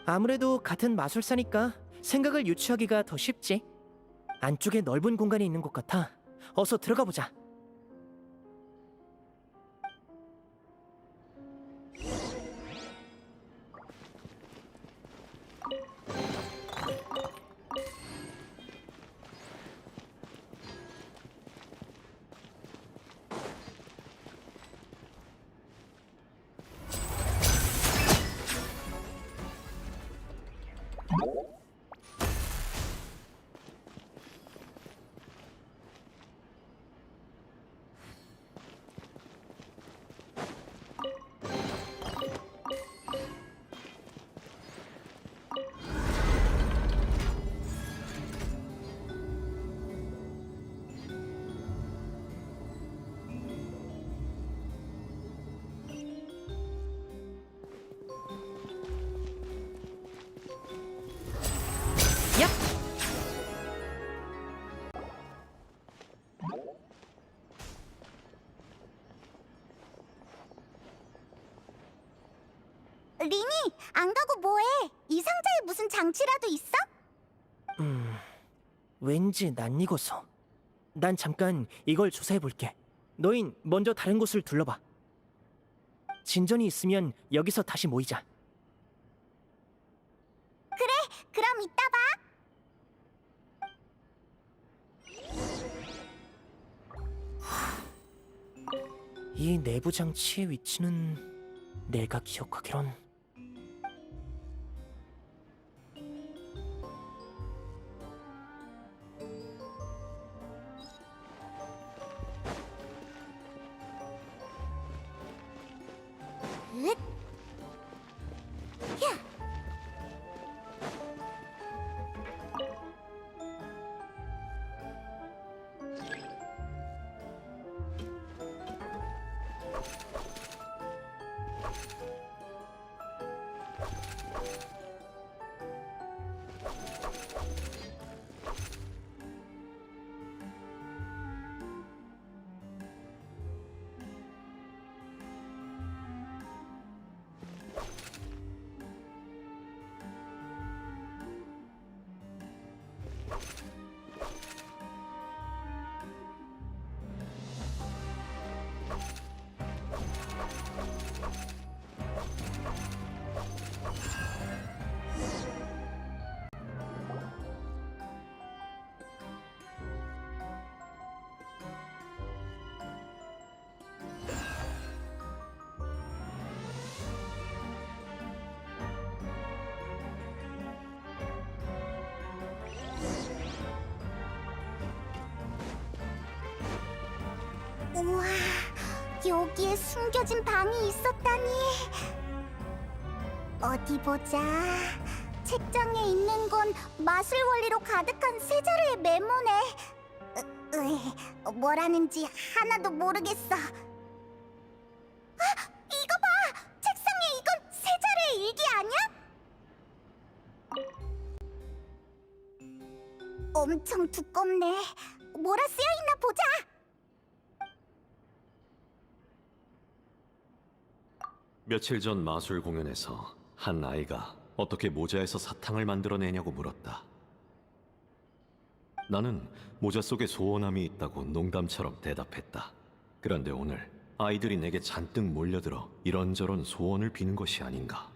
아무래도 같은 마술사니까 생각을 유추하기가 더 쉽지. 안쪽에 넓은 공간이 있는 것 같아. 어서 들어가 보자. 리니, 안 가고 뭐해? 이 상자에 무슨 장치라도 있어? 왠지 낯익어서. 난 잠깐 이걸 조사해 볼게. 너흰 먼저 다른 곳을 둘러봐. 진전이 있으면 여기서 다시 모이자. 그럼 이따 봐. 이 내부 장치의 위치는 내가 기억하기론 으잇. 야. 우와, 여기에 숨겨진 방이 있었다니. 어디 보자. 책장에 있는 건 마술 원리로 가득한 세자루의 메모네. 뭐라는지 하나도 모르겠어. 아, 이거 봐! 책상에 이건 세자루의 일기 아니야? 엄청 두껍네. 뭐라 쓰여 있나 보자. 며칠 전 마술 공연에서 한 아이가 어떻게 모자에서 사탕을 만들어내냐고 물었다. 나는 모자 속에 소원함이 있다고 농담처럼 대답했다. 그런데 오늘 아이들이 내게 잔뜩 몰려들어 이런저런 소원을 비는 것이 아닌가.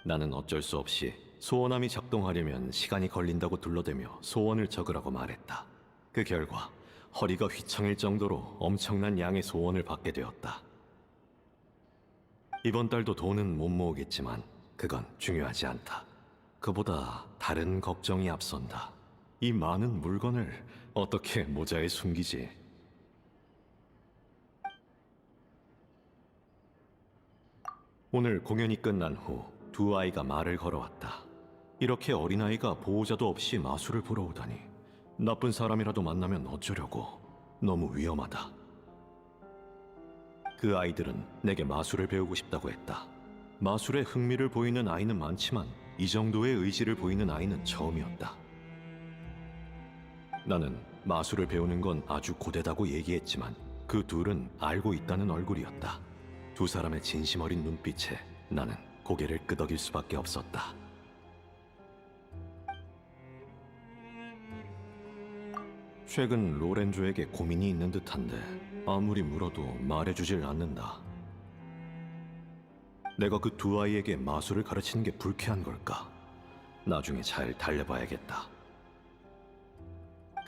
나는 어쩔 수 없이 소원함이 작동하려면 시간이 걸린다고 둘러대며 소원을 적으라고 말했다. 그 결과 허리가 휘청일 정도로 엄청난 양의 소원을 받게 되었다. 이번 달도 돈은 못 모으겠지만 그건 중요하지 않다. 그보다 다른 걱정이 앞선다. 이 많은 물건을 어떻게 모자에 숨기지? 오늘 공연이 끝난 후 두 아이가 말을 걸어왔다. 이렇게 어린아이가 보호자도 없이 마술을 보러 오다니. 나쁜 사람이라도 만나면 어쩌려고. 너무 위험하다. 그 아이들은 내게 마술을 배우고 싶다고 했다. 마술에 흥미를 보이는 아이는 많지만 이 정도의 의지를 보이는 아이는 처음이었다. 나는 마술을 배우는 건 아주 고되다고 얘기했지만 그 둘은 알고 있다는 얼굴이었다. 두 사람의 진심 어린 눈빛에 나는 고개를 끄덕일 수밖에 없었다. 최근 로렌조에게 고민이 있는 듯한데 아무리 물어도 말해주질 않는다. 내가 그 두 아이에게 마술을 가르치는 게 불쾌한 걸까? 나중에 잘 달래봐야겠다.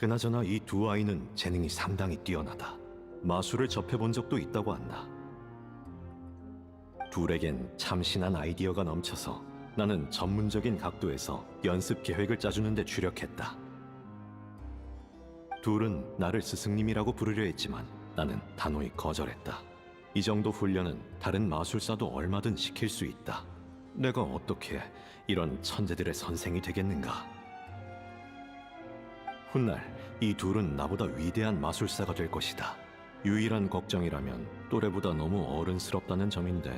그나저나 이 두 아이는 재능이 상당히 뛰어나다. 마술을 접해본 적도 있다고 한다. 둘에겐 참신한 아이디어가 넘쳐서 나는 전문적인 각도에서 연습 계획을 짜주는 데 주력했다. 둘은 나를 스승님이라고 부르려 했지만 나는 단호히 거절했다. 이 정도 훈련은 다른 마술사도 얼마든 시킬 수 있다. 내가 어떻게 이런 천재들의 선생이 되겠는가? 훗날 이 둘은 나보다 위대한 마술사가 될 것이다. 유일한 걱정이라면 또래보다 너무 어른스럽다는 점인데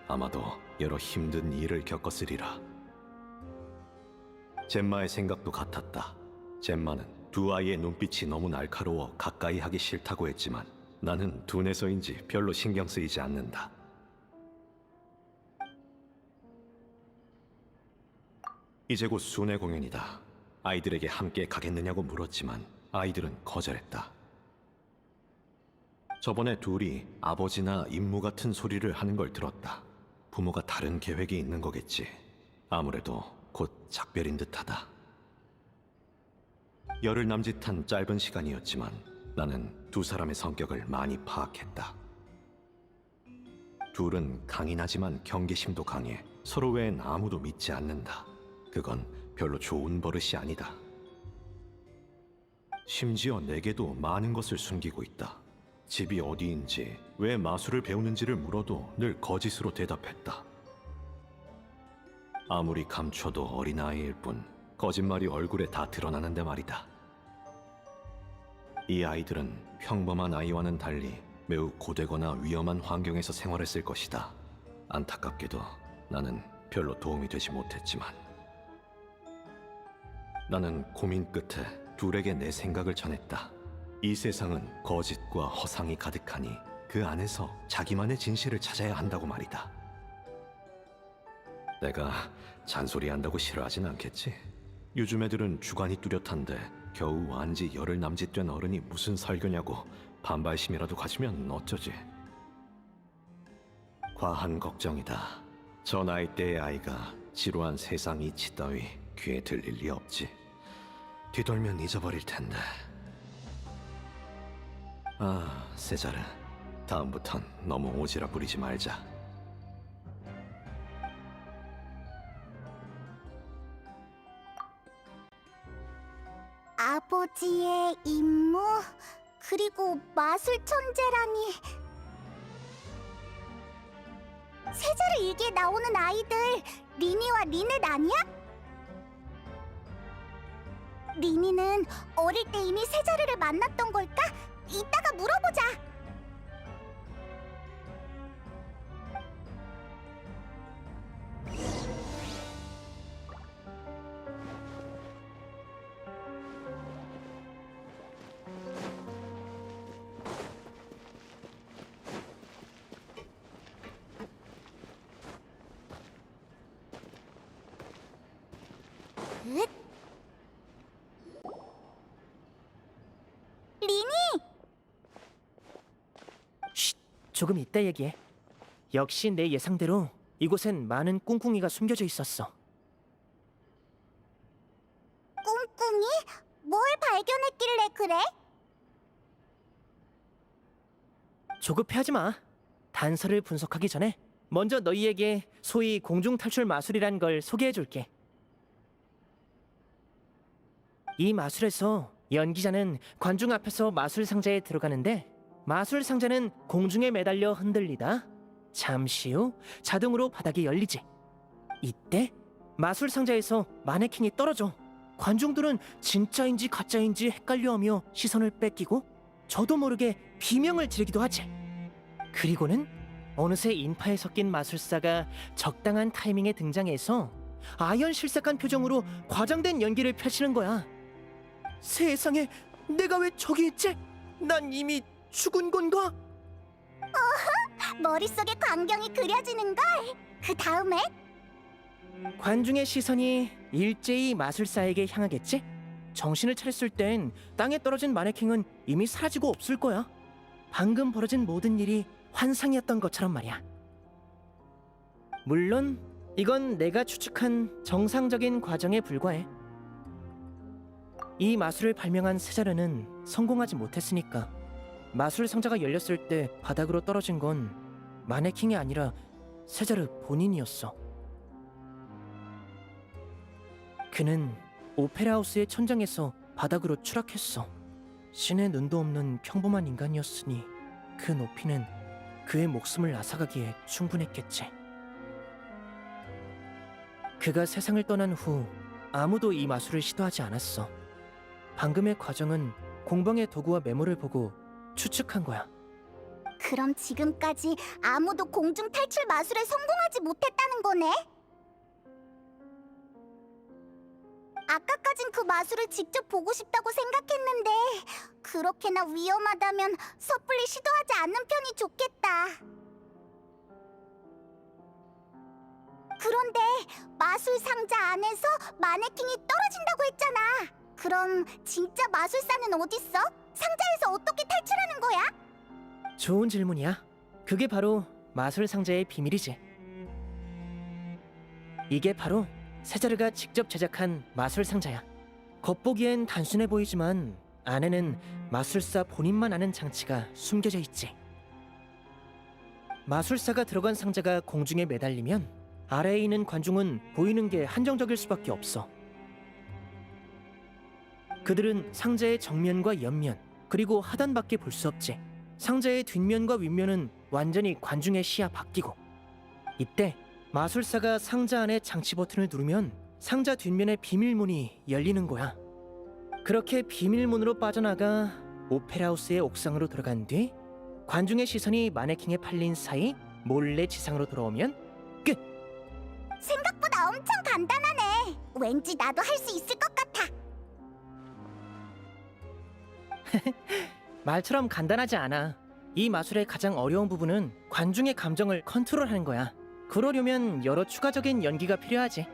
아마도 여러 힘든 일을 겪었으리라. 젬마의 생각도 같았다. 젬마는 두 아이의 눈빛이 너무 날카로워 가까이 하기 싫다고 했지만 나는 둔해서인지 별로 신경 쓰이지 않는다. 이제 곧 순회 공연이다. 아이들에게 함께 가겠느냐고 물었지만 아이들은 거절했다. 저번에 둘이 아버지나 임무 같은 소리를 하는 걸 들었다. 부모가 다른 계획이 있는 거겠지. 아무래도 곧 작별인 듯하다. 열흘 남짓한 짧은 시간이었지만 나는 두 사람의 성격을 많이 파악했다. 둘은 강인하지만 경계심도 강해 서로 외엔 아무도 믿지 않는다. 그건 별로 좋은 버릇이 아니다. 심지어 내게도 많은 것을 숨기고 있다. 집이 어디인지, 왜 마술을 배우는지를 물어도 늘 거짓으로 대답했다. 아무리 감춰도 어린아이일 뿐 거짓말이 얼굴에 다 드러나는데 말이다. 이 아이들은 평범한 아이와는 달리 매우 고되거나 위험한 환경에서 생활했을 것이다. 안타깝게도 나는 별로 도움이 되지 못했지만 나는 고민 끝에 둘에게 내 생각을 전했다. 이 세상은 거짓과 허상이 가득하니 그 안에서 자기만의 진실을 찾아야 한다고 말이다. 내가 잔소리한다고 싫어하진 않겠지? 요즘 애들은 주관이 뚜렷한데 겨우 안지 열흘 남짓된 어른이 무슨 설교냐고 반발심이라도 가지면 어쩌지? 과한 걱정이다. 저 나이대의 아이가 지루한 세상 이치 따위 귀에 들릴 리 없지. 뒤돌면 잊어버릴 텐데. 아, 세자르. 다음부턴 너무 오지랖 부리지 말자. 아버지의 임무, 그리고 마술 천재라니. 세자르 일기에 나오는 아이들, 리니와 리넷 아니야? 리니는 어릴 때 이미 세자르를 만났던 걸까? 이따가 물어보자. 리니! 조금 이따 얘기해. 역시 내 예상대로 이곳엔 많은 꿍꿍이가 숨겨져 있었어. 꿍꿍이? 뭘 발견했길래 그래? 조급해하지 마. 단서를 분석하기 전에 먼저 너희에게 소위 공중 탈출 마술이란 걸 소개해줄게. 이 마술에서 연기자는 관중 앞에서 마술 상자에 들어가는데 마술 상자는 공중에 매달려 흔들리다 잠시 후 자동으로 바닥에 열리지. 이때 마술 상자에서 마네킹이 떨어져. 관중들은 진짜인지 가짜인지 헷갈려하며 시선을 뺏기고 저도 모르게 비명을 지르기도 하지. 그리고는 어느새 인파에 섞인 마술사가 적당한 타이밍에 등장해서 아연실색한 표정으로 과장된 연기를 펼치는 거야. 세상에, 내가 왜 저기 있지? 난 이미 죽은 건가? 머릿속에 광경이 그려지는걸. 그 다음에 관중의 시선이 일제히 마술사에게 향하겠지? 정신을 차렸을 땐 땅에 떨어진 마네킹은 이미 사라지고 없을 거야. 방금 벌어진 모든 일이 환상이었던 것처럼 말이야. 물론 이건 내가 추측한 정상적인 과정에 불과해. 이 마술을 발명한 세자르는 성공하지 못했으니까 마술 상자가 열렸을 때 바닥으로 떨어진 건 마네킹이 아니라 세자르 본인이었어. 그는 오페라 하우스의 천장에서 바닥으로 추락했어. 신의 눈도 없는 평범한 인간이었으니 그 높이는 그의 목숨을 앗아가기에 충분했겠지. 그가 세상을 떠난 후 아무도 이 마술을 시도하지 않았어. 방금의 과정은 공방의 도구와 메모를 보고 추측한 거야. 그럼 지금까지 아무도 공중 탈출 마술에 성공하지 못했다는 거네? 아까까진 그 마술을 직접 보고 싶다고 생각했는데 그렇게나 위험하다면 섣불리 시도하지 않는 편이 좋겠다. 그런데 마술 상자 안에서 마네킹이 떨어진다고 했잖아. 그럼 진짜 마술사는 어딨어? 상자에서 어떻게 탈출하는 거야? 좋은 질문이야. 그게 바로 마술 상자의 비밀이지. 이게 바로 세자르가 직접 제작한 마술 상자야. 겉보기엔 단순해 보이지만 안에는 마술사 본인만 아는 장치가 숨겨져 있지. 마술사가 들어간 상자가 공중에 매달리면 아래에 있는 관중은 보이는 게 한정적일 수밖에 없어. 그들은 상자의 정면과 옆면 그리고 하단밖에 볼 수 없지. 상자의 뒷면과 윗면은 완전히 관중의 시야 밖이고. 이때 마술사가 상자 안에 장치 버튼을 누르면 상자 뒷면의 비밀문이 열리는 거야. 그렇게 비밀문으로 빠져나가 오페라 하우스의 옥상으로 들어간 뒤 관중의 시선이 마네킹에 팔린 사이 몰래 지상으로 돌아오면 끝! 생각보다 엄청 간단하네. 왠지 나도 할 수 있을 것 같아. 말처럼 간단하지 않아. 이 마술의 가장 어려운 부분은 관중의 감정을 컨트롤하는 거야. 그러려면 여러 추가적인 연기가 필요하지.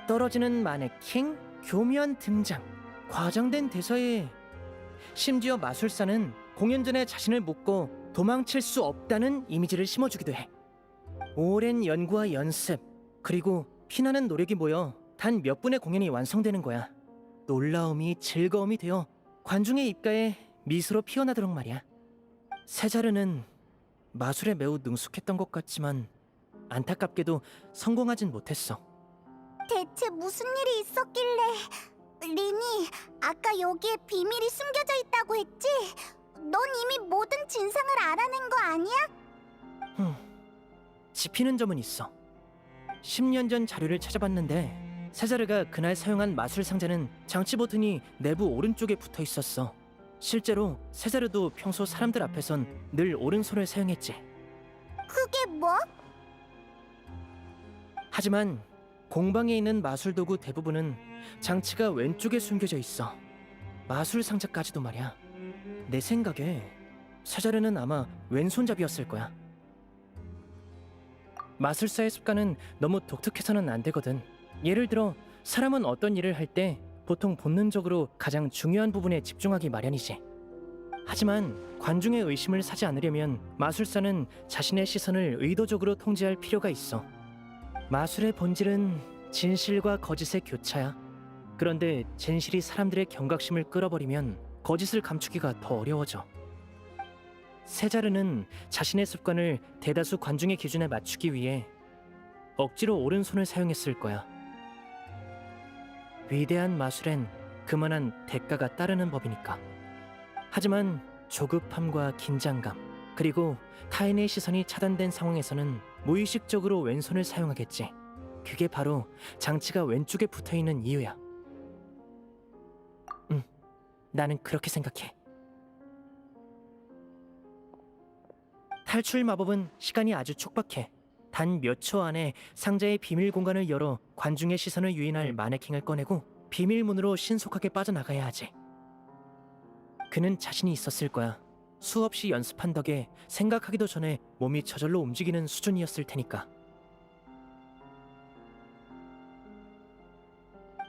떨어지는 마네킹, 교묘한 등장, 과장된 대사에 심지어 마술사는 공연 전에 자신을 묶고 도망칠 수 없다는 이미지를 심어주기도 해. 오랜 연구와 연습, 그리고 피나는 노력이 모여 단 몇 분의 공연이 완성되는 거야. 놀라움이 즐거움이 되어 관중의 입가에 미소로 피어나도록 말이야. 세자르는 마술에 매우 능숙했던 것 같지만 안타깝게도 성공하진 못했어. 대체 무슨 일이 있었길래? 리니, 아까 여기에 비밀이 숨겨져 있다고 했지? 넌 이미 모든 진상을 알아낸 거 아니야? 짚히는 점은 있어. 10년 전 자료를 찾아봤는데 세자르가 그날 사용한 마술 상자는 장치 버튼이 내부 오른쪽에 붙어 있었어. 실제로 세자르도 평소 사람들 앞에선 늘 오른손을 사용했지. 그게 뭐? 하지만 공방에 있는 마술 도구 대부분은 장치가 왼쪽에 숨겨져 있어. 마술 상자까지도 말이야. 내 생각에 세자르는 아마 왼손잡이였을 거야. 마술사의 습관은 너무 독특해서는 안 되거든. 예를 들어 사람은 어떤 일을 할 때 보통 본능적으로 가장 중요한 부분에 집중하기 마련이지. 하지만 관중의 의심을 사지 않으려면 마술사는 자신의 시선을 의도적으로 통제할 필요가 있어. 마술의 본질은 진실과 거짓의 교차야. 그런데 진실이 사람들의 경각심을 끌어버리면 거짓을 감추기가 더 어려워져. 세자르는 자신의 습관을 대다수 관중의 기준에 맞추기 위해 억지로 오른손을 사용했을 거야. 위대한 마술엔 그만한 대가가 따르는 법이니까. 하지만 조급함과 긴장감, 그리고 타인의 시선이 차단된 상황에서는 무의식적으로 왼손을 사용하겠지. 그게 바로 장치가 왼쪽에 붙어있는 이유야. 나는 그렇게 생각해. 탈출 마법은 시간이 아주 촉박해. 단 몇 초 안에 상자의 비밀 공간을 열어 관중의 시선을 유인할 마네킹을 꺼내고 비밀문으로 신속하게 빠져나가야 하지. 그는 자신이 있었을 거야. 수없이 연습한 덕에 생각하기도 전에 몸이 저절로 움직이는 수준이었을 테니까.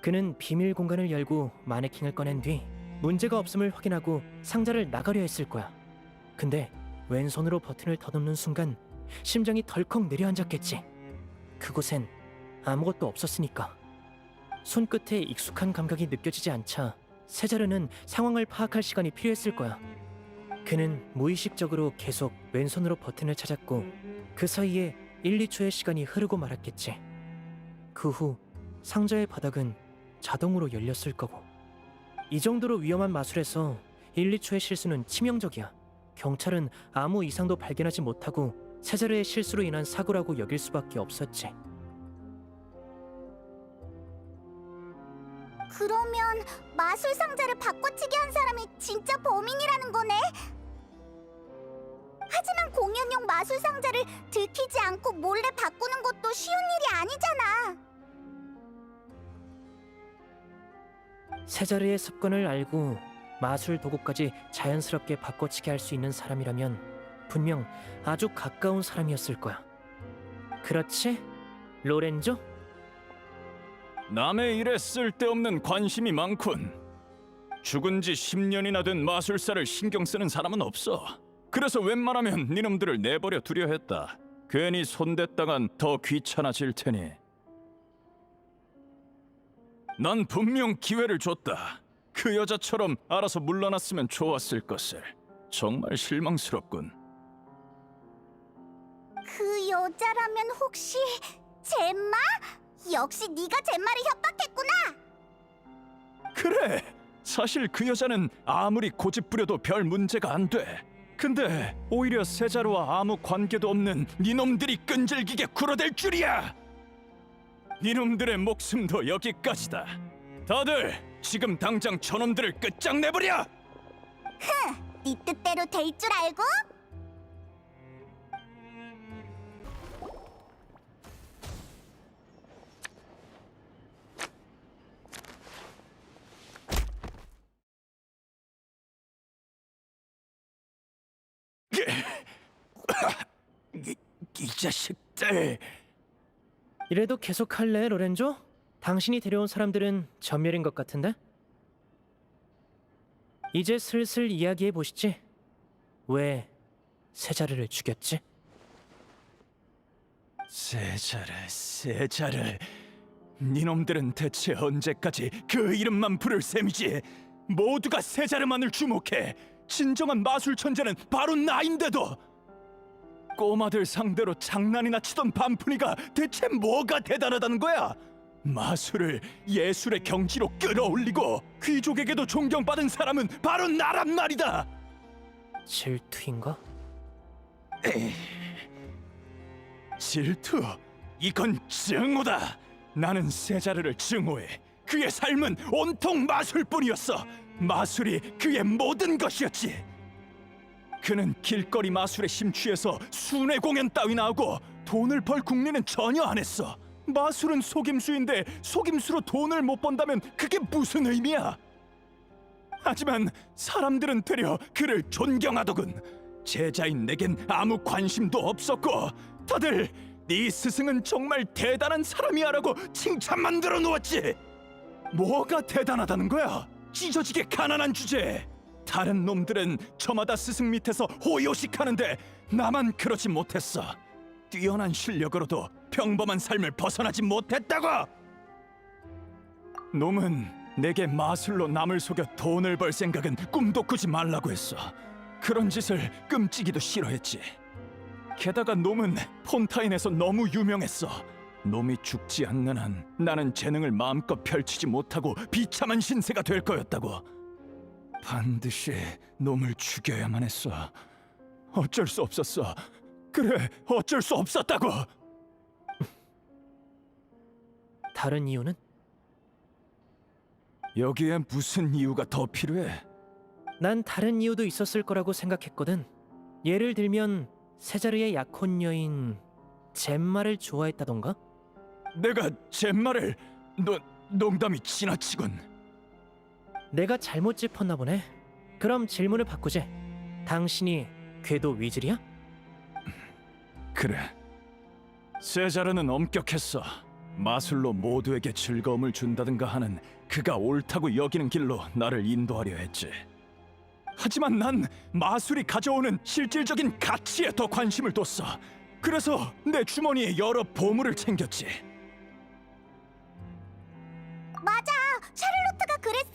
그는 비밀 공간을 열고 마네킹을 꺼낸 뒤 문제가 없음을 확인하고 상자를 나가려 했을 거야. 근데 왼손으로 버튼을 더듬는 순간 심장이 덜컥 내려앉았겠지. 그곳엔 아무것도 없었으니까. 손끝에 익숙한 감각이 느껴지지 않자 세자르는 상황을 파악할 시간이 필요했을 거야. 그는 무의식적으로 계속 왼손으로 버튼을 찾았고 그 사이에 1, 2초의 시간이 흐르고 말았겠지. 그 후 상자의 바닥은 자동으로 열렸을 거고. 이 정도로 위험한 마술에서 1, 2초의 실수는 치명적이야. 경찰은 아무 이상도 발견하지 못하고 세자르의 실수로 인한 사고라고 여길 수밖에 없었지. 그러면 마술 상자를 바꿔치기 한 사람이 진짜 범인이라는 거네? 하지만 공연용 마술 상자를 들키지 않고 몰래 바꾸는 것도 쉬운 일이 아니잖아. 세자르의 습관을 알고 마술 도구까지 자연스럽게 바꿔치기 할 수 있는 사람이라면 분명 아주 가까운 사람이었을 거야. 그렇지, 로렌조? 남의 일에 쓸데없는 관심이 많군. 죽은 지 10년이나 된 마술사를 신경 쓰는 사람은 없어. 그래서 웬만하면 니놈들을 내버려 두려 했다. 괜히 손댔다간 더 귀찮아질 테니. 난 분명 기회를 줬다. 그 여자처럼 알아서 물러났으면 좋았을 것을. 정말 실망스럽군. 그 여자라면 혹시 젬마? 역시 네가 젬마를 협박했구나. 그래! 사실 그 여자는 아무리 고집부려도 별 문제가 안 돼. 근데 오히려 세자르와 아무 관계도 없는 니놈들이 끈질기게 굴어댈 줄이야! 니놈들의 목숨도 여기까지다. 다들 지금 당장 저놈들을 끝장내버려! 네 뜻대로 될 줄 알고? 이 자식들! 이래도 계속할래, 로렌조? 당신이 데려온 사람들은 전멸인 것 같은데? 이제 슬슬 이야기해 보시지. 왜 세자르를 죽였지? 세자르. 니놈들은 대체 언제까지 그 이름만 부를 셈이지? 모두가 세자르만을 주목해. 진정한 마술 천재는 바로 나인데도. 꼬마들 상대로 장난이나 치던 반푼이가 대체 뭐가 대단하다는 거야? 마술을 예술의 경지로 끌어올리고 귀족에게도 존경받은 사람은 바로 나란 말이다. 질투인가? 질투? 이건 증오다. 나는 세자르를 증오해. 그의 삶은 온통 마술뿐이었어. 마술이 그의 모든 것이었지. 그는 길거리 마술에 심취해서 순회 공연 따위나 하고 돈을 벌 궁리는 전혀 안 했어. 마술은 속임수인데 속임수로 돈을 못 번다면 그게 무슨 의미야? 하지만 사람들은 되려 그를 존경하더군. 제자인 내겐 아무 관심도 없었고 다들 네 스승은 정말 대단한 사람이야라고 칭찬만 들어놓았지. 뭐가 대단하다는 거야? 찢어지게 가난한 주제에. 다른 놈들은 저마다 스승 밑에서 호요식하는데 나만 그러지 못했어. 뛰어난 실력으로도 평범한 삶을 벗어나지 못했다고! 놈은 내게 마술로 남을 속여 돈을 벌 생각은 꿈도 꾸지 말라고 했어. 그런 짓을 끔찍이도 싫어했지. 게다가 놈은 폰타인에서 너무 유명했어. 놈이 죽지 않는 한 나는 재능을 마음껏 펼치지 못하고 비참한 신세가 될 거였다고. 반드시 놈을 죽여야만 했어. 어쩔 수 없었어. 그래, 어쩔 수 없었다고. 다른 이유는? 여기에 무슨 이유가 더 필요해? 난 다른 이유도 있었을 거라고 생각했거든. 예를 들면 세자르의 약혼 여인 젬마를 좋아했다던가? 내가 젬마를... 농담이 지나치군. 내가 잘못 짚었나 보네. 그럼 질문을 바꾸지. 당신이 궤도 위즐이야? 그래. 세자르는 엄격했어. 마술로 모두에게 즐거움을 준다든가 하는 그가 옳다고 여기는 길로 나를 인도하려 했지. 하지만 난 마술이 가져오는 실질적인 가치에 더 관심을 뒀어. 그래서 내 주머니에 여러 보물을 챙겼지. 맞아, 샤를로트가 그랬어.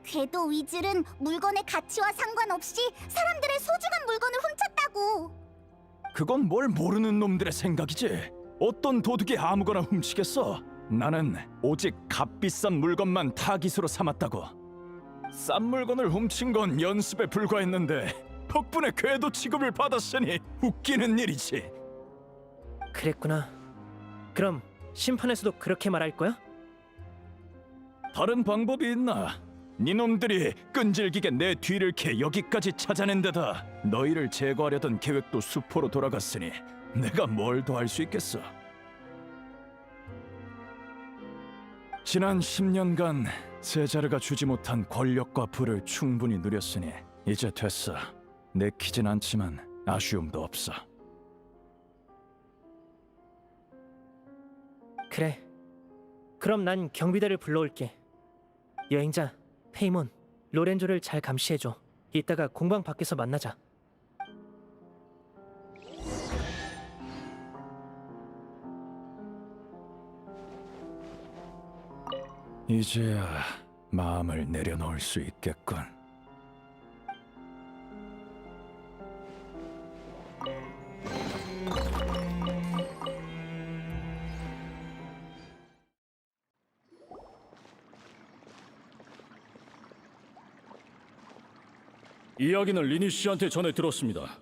궤도 위즐은 물건의 가치와 상관없이 사람들의 소중한 물건을 훔쳤다고. 그건 뭘 모르는 놈들의 생각이지. 어떤 도둑이 아무거나 훔치겠어. 나는 오직 값비싼 물건만 타깃으로 삼았다고. 싼 물건을 훔친 건 연습에 불과했는데 덕분에 궤도 취급을 받았으니 웃기는 일이지. 그랬구나. 그럼 심판에서도 그렇게 말할 거야? 다른 방법이 있나? 니놈들이 끈질기게 내 뒤를 캐 여기까지 찾아낸 데다 너희를 제거하려던 계획도 수포로 돌아갔으니 내가 뭘 더 할 수 있겠어? 지난 10년간 세자르가 주지 못한 권력과 부를 충분히 누렸으니 이제 됐어. 내키진 않지만 아쉬움도 없어. 그래. 그럼 난 경비대를 불러올게. 여행자, 페이몬, 로렌조를 잘 감시해줘. 이따가 공방 밖에서 만나자. 이제야 마음을 내려놓을 수 있겠군. 이야기는 리니 씨한테 전해 들었습니다.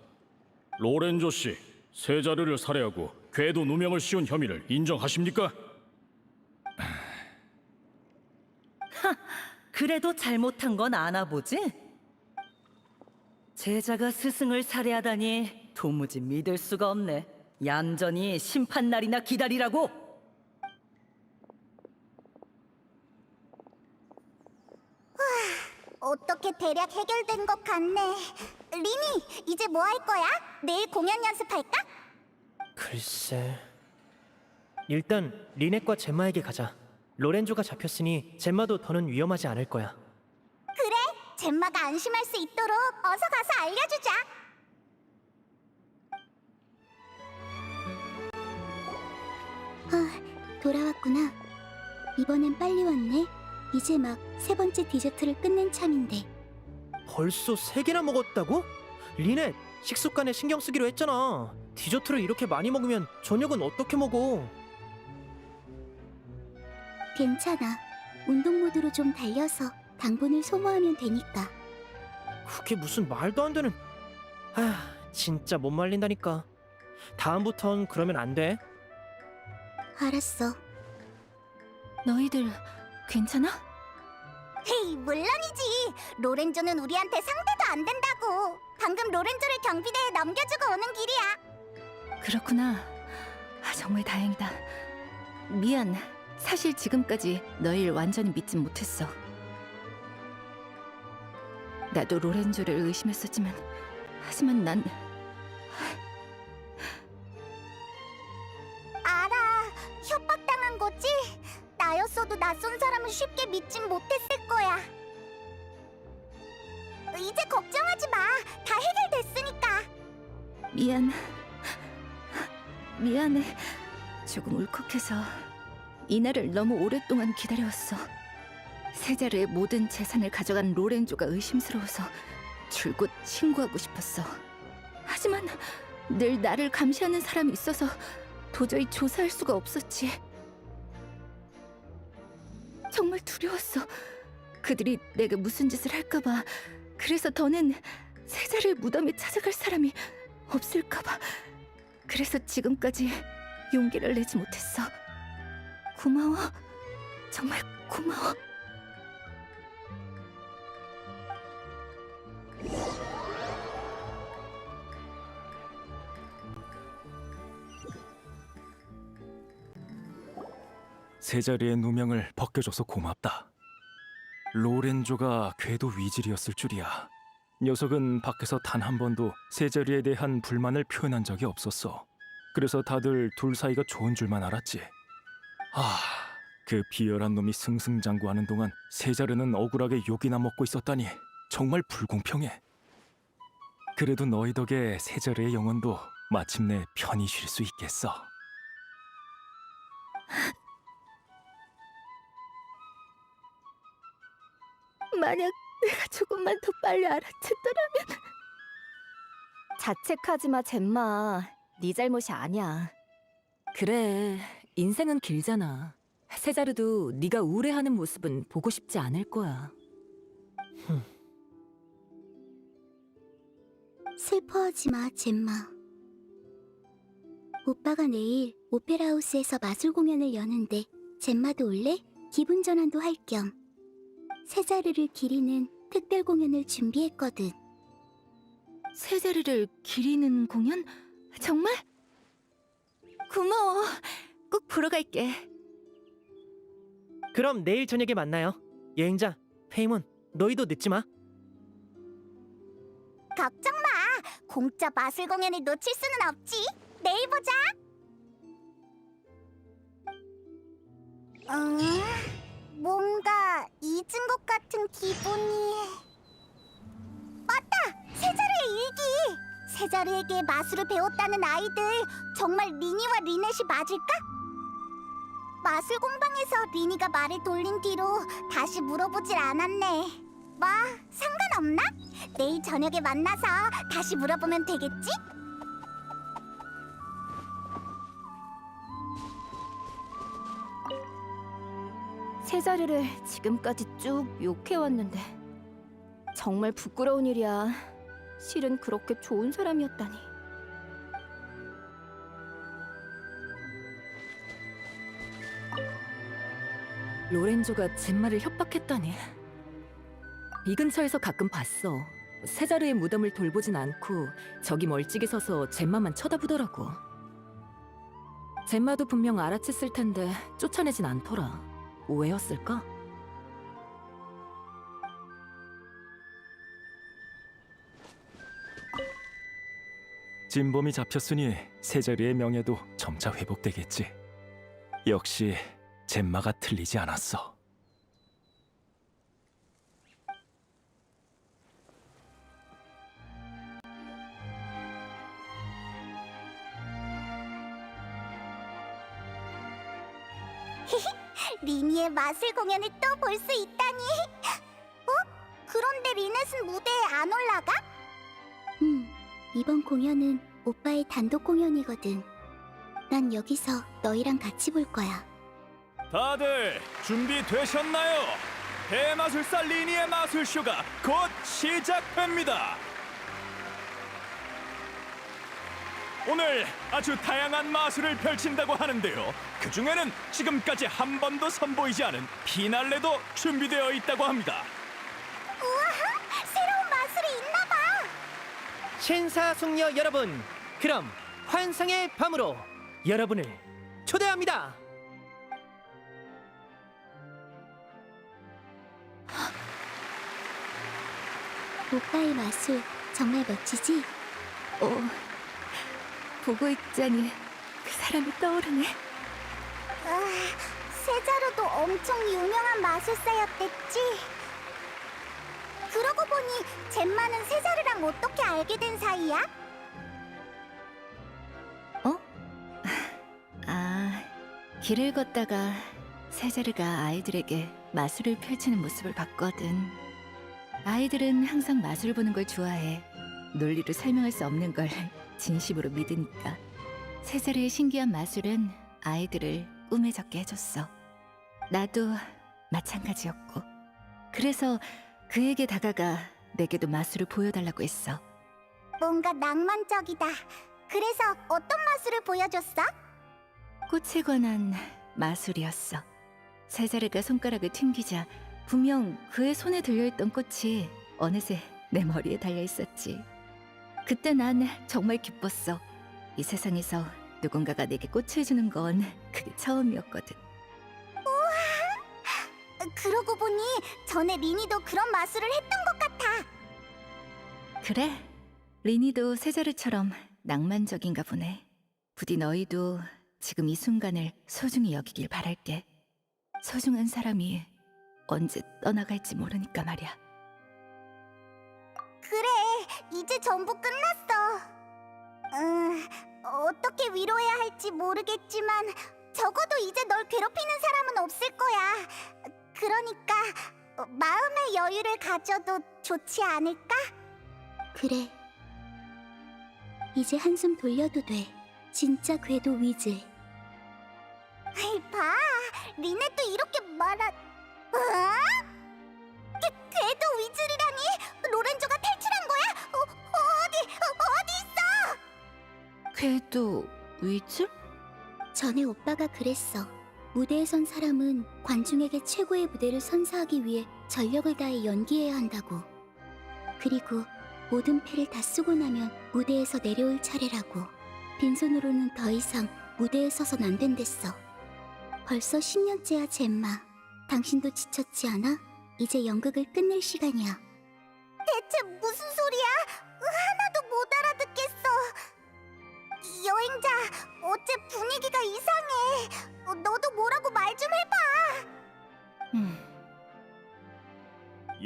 로렌조 씨, 세자르를 살해하고 궤도 누명을 씌운 혐의를 인정하십니까? 그래도 잘못한 건 아나 보지? 제자가 스승을 살해하다니 도무지 믿을 수가 없네. 얌전히 심판 날이나 기다리라고. 어떻게 대략 해결된 것 같네. 리니, 이제 뭐 할 거야? 내일 공연 연습할까? 글쎄... 일단 리넷과 젬마에게 가자. 로렌조가 잡혔으니 젬마도 더는 위험하지 않을 거야. 그래, 젬마가 안심할 수 있도록 어서 가서 알려주자. 돌아왔구나. 이번엔 빨리 왔네. 이제 막 3번째 디저트를 끝낸 참인데. 벌써 3개나 먹었다고? 리넷, 식습관에 신경 쓰기로 했잖아. 디저트를 이렇게 많이 먹으면 저녁은 어떻게 먹어? 괜찮아. 운동 모드로 좀 달려서 당분을 소모하면 되니까. 그게 무슨 말도 안 되는... 진짜 못 말린다니까. 다음부턴 그러면 안 돼. 알았어. 너희들 괜찮아? 헤이, 물론이지. 로렌조는 우리한테 상대도 안 된다고. 방금 로렌조를 경비대에 넘겨주고 오는 길이야. 그렇구나. 정말 다행이다. 미안. 사실 지금까지 너희를 완전히 믿진 못했어. 나도 로렌조를 의심했었지만 하지만 난 알아. 협박당한 거지? 나였어도 낯선 사람을 쉽게 믿진 못했을 거야. 이제 걱정하지 마. 다 해결됐으니까. 미안해. 조금 울컥해서 이날을 너무 오랫동안 기다려왔어. 세자르의 모든 재산을 가져간 로렌조가 의심스러워서 줄곧 신고하고 싶었어. 하지만 늘 나를 감시하는 사람이 있어서 도저히 조사할 수가 없었지. 정말 두려웠어. 그들이 내가 무슨 짓을 할까봐. 그래서 더는 세자를 무덤에 찾아갈 사람이 없을까봐. 그래서 지금까지 용기를 내지 못했어. 고마워. 정말 고마워. 세 자리의 누명을 벗겨줘서 고맙다. 로렌조가 궤도 위질이었을 줄이야. 녀석은 밖에서 단 한 번도 세 자리에 대한 불만을 표현한 적이 없었어. 그래서 다들 둘 사이가 좋은 줄만 알았지. 그 비열한 놈이 승승장구하는 동안 세 자리는 억울하게 욕이나 먹고 있었다니 정말 불공평해. 그래도 너희 덕에 세 자리의 영혼도 마침내 편히 쉴 수 있겠어. 만약 내가 조금만 더 빨리 알아챘더라면. 자책하지 마, 젬마. 네 잘못이 아니야. 그래, 인생은 길잖아. 세자르도 네가 우울해하는 모습은 보고 싶지 않을 거야. 슬퍼하지 마, 젬마. 오빠가 내일 오페라하우스에서 마술 공연을 여는데 젬마도 올래? 기분 전환도 할 겸 세자르를 기리는 특별 공연을 준비했거든. 세자리를 기리는 공연? 정말? 고마워. 꼭 보러 갈게. 그럼 내일 저녁에 만나요. 여행자, 페이몬, 너희도 늦지 마. 걱정 마. 공짜 마술 공연을 놓칠 수는 없지. 내일 보자. 뭔가 잊은 것 같은 기분이... 맞다! 세자르의 일기! 세자르에게 마술을 배웠다는 아이들 정말 리니와 리넷이 맞을까? 마술 공방에서 리니가 말을 돌린 뒤로 다시 물어보질 않았네. 뭐 상관없나? 내일 저녁에 만나서 다시 물어보면 되겠지? 세자리를 지금까지 쭉 욕해왔는데 정말 부끄러운 일이야. 실은 그렇게 좋은 사람이었다니. 로렌조가 젬마를 협박했다니. 이 근처에서 가끔 봤어. 세자르의 무덤을 돌보진 않고 저기 멀찍이 서서 젬마만 쳐다보더라고. 젬마도 분명 알아챘을 텐데 쫓아내진 않더라. 오해였을까? 진범이 잡혔으니 세 자리의 명예도 점차 회복되겠지. 역시 젬마가 틀리지 않았어. 리니의 마술 공연을 또 볼 수 있다니. 그런데 리넷은 무대에 안 올라가? 이번 공연은 오빠의 단독 공연이거든. 난 여기서 너희랑 같이 볼 거야. 다들 준비되셨나요? 대마술사 리니의 마술쇼가 곧 시작됩니다. 오늘 아주 다양한 마술을 펼친다고 하는데요. 그 중에는 지금까지 한 번도 선보이지 않은 피날레도 준비되어 있다고 합니다. 우와! 새로운 마술이 있나봐! 신사숙녀 여러분, 그럼 환상의 밤으로 여러분을 초대합니다. 오빠의 마술 정말 멋지지? 보고 있자니 그 사람이 떠오르네. 세자루도 엄청 유명한 마술사였댔지? 그러고 보니 젬마는 세자루랑 어떻게 알게 된 사이야? 길을 걷다가 세자르가 아이들에게 마술을 펼치는 모습을 봤거든. 아이들은 항상 마술 보는 걸 좋아해. 논리로 설명할 수 없는 걸 진심으로 믿으니까. 세자르의 신기한 마술은 아이들을 꿈에젖게 해줬어. 나도 마찬가지였고. 그래서 그에게 다가가 내게도 마술을 보여달라고 했어. 뭔가 낭만적이다. 그래서 어떤 마술을 보여줬어? 꽃에 관한 마술이었어. 세자르가 손가락을 튕기자 분명 그의 손에 들려있던 꽃이 어느새 내 머리에 달려있었지. 그때 난 정말 기뻤어. 이 세상에서 누군가가 내게 꽃을 주는 건 그게 처음이었거든. 그러고 보니 전에 리니도 그런 마술을 했던 것 같아. 그래, 리니도 세자르처럼 낭만적인가 보네. 부디 너희도 지금 이 순간을 소중히 여기길 바랄게. 소중한 사람이 언제 떠나갈지 모르니까 말이야. 그래, 이제 전부 끝났어. 어떻게 위로해야 할지 모르겠지만 적어도 이제 널 괴롭히는 사람은 없을 거야. 그러니까 마음의 여유를 가져도 좋지 않을까? 그래. 이제 한숨 돌려도 돼. 진짜 궤도 위즈. 봐, 리넷도 이렇게 궤도 위즐이라니? 로렌조가 탈출한 거야? 어디 있어? 궤도 위즐? 전에 오빠가 그랬어. 무대에 선 사람은 관중에게 최고의 무대를 선사하기 위해 전력을 다해 연기해야 한다고. 그리고 모든 패를 다 쓰고 나면 무대에서 내려올 차례라고. 빈손으로는 더 이상 무대에 서선 안 된댔어. 벌써 10년째야, 젬마. 당신도 지쳤지 않아? 이제 연극을 끝낼 시간이야. 대체 무슨 소리야? 하나도 못 알아듣겠어. 여행자, 어째 분위기가 이상해. 너도 뭐라고 말 좀 해봐.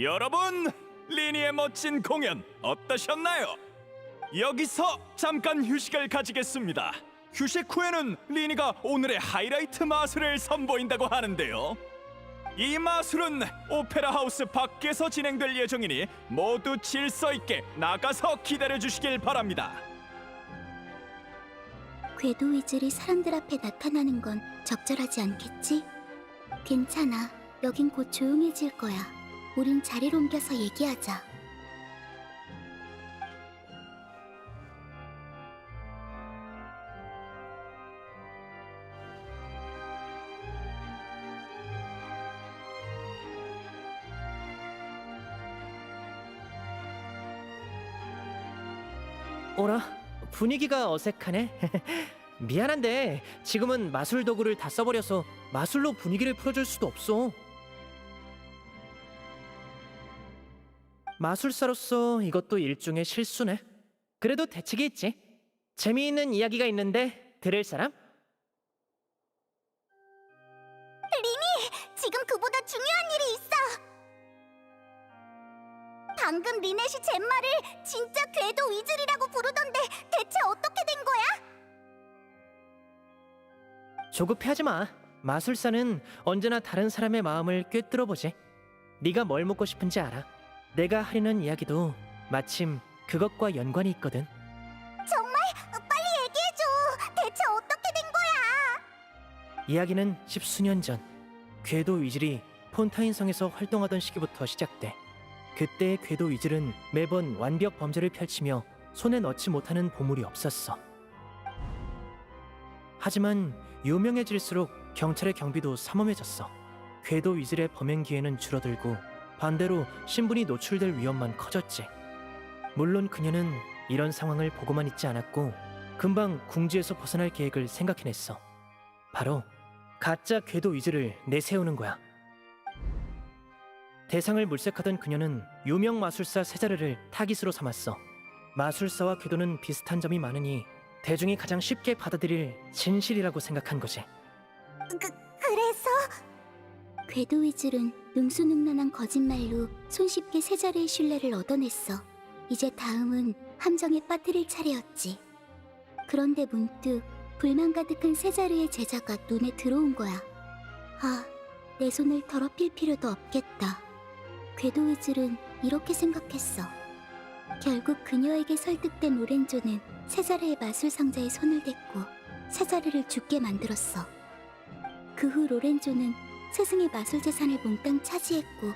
여러분, 리니의 멋진 공연 어떠셨나요? 여기서 잠깐 휴식을 가지겠습니다. 휴식 후에는 리니가 오늘의 하이라이트 마술을 선보인다고 하는데요. 이 마술은 오페라 하우스 밖에서 진행될 예정이니 모두 질서 있게 나가서 기다려 주시길 바랍니다. 궤도 위즐이 사람들 앞에 나타나는 건 적절하지 않겠지? 괜찮아. 여긴 곧 조용해질 거야. 우린 자리를 옮겨서 얘기하자. 오라, 분위기가 어색하네. 미안한데 지금은 마술 도구를 다 써버려서 마술로 분위기를 풀어줄 수도 없어. 마술사로서 이것도 일종의 실수네. 그래도 대책이 있지. 재미있는 이야기가 있는데 들을 사람? 지금 그보다 중요한 일이 있어. 방금 리넷이 젬마를 진짜 궤도 위즐이라고 부르던데 대체 어떻게 된 거야? 조급해하지 마. 마술사는 언제나 다른 사람의 마음을 꿰뚫어보지. 네가 뭘 묻고 싶은지 알아. 내가 하려는 이야기도 마침 그것과 연관이 있거든. 정말? 빨리 얘기해줘. 대체 어떻게 된 거야? 이야기는 10수년 전 궤도 위즐이 폰타인성에서 활동하던 시기부터 시작돼. 그때의 궤도 위즐은 매번 완벽 범죄를 펼치며 손에 넣지 못하는 보물이 없었어. 하지만 유명해질수록 경찰의 경비도 삼엄해졌어. 궤도 위즐의 범행 기회는 줄어들고 반대로 신분이 노출될 위험만 커졌지. 물론 그녀는 이런 상황을 보고만 있지 않았고 금방 궁지에서 벗어날 계획을 생각해냈어. 바로 가짜 궤도 위즐을 내세우는 거야. 대상을 물색하던 그녀는 유명 마술사 세자르를 타깃으로 삼았어. 마술사와 궤도는 비슷한 점이 많으니 대중이 가장 쉽게 받아들일 진실이라고 생각한 거지. 그래서? 궤도 위즐은 능수능란한 거짓말로 손쉽게 세자르의 신뢰를 얻어냈어. 이제 다음은 함정에 빠뜨릴 차례였지. 그런데 문득 불만 가득한 세자르의 제자가 눈에 들어온 거야. 아, 내 손을 더럽힐 필요도 없겠다. 궤도 위즐은 이렇게 생각했어. 결국 그녀에게 설득된 로렌조는 세자르의 마술 상자에 손을 댔고 세자르를 죽게 만들었어. 그 후 로렌조는 스승의 마술 재산을 몽땅 차지했고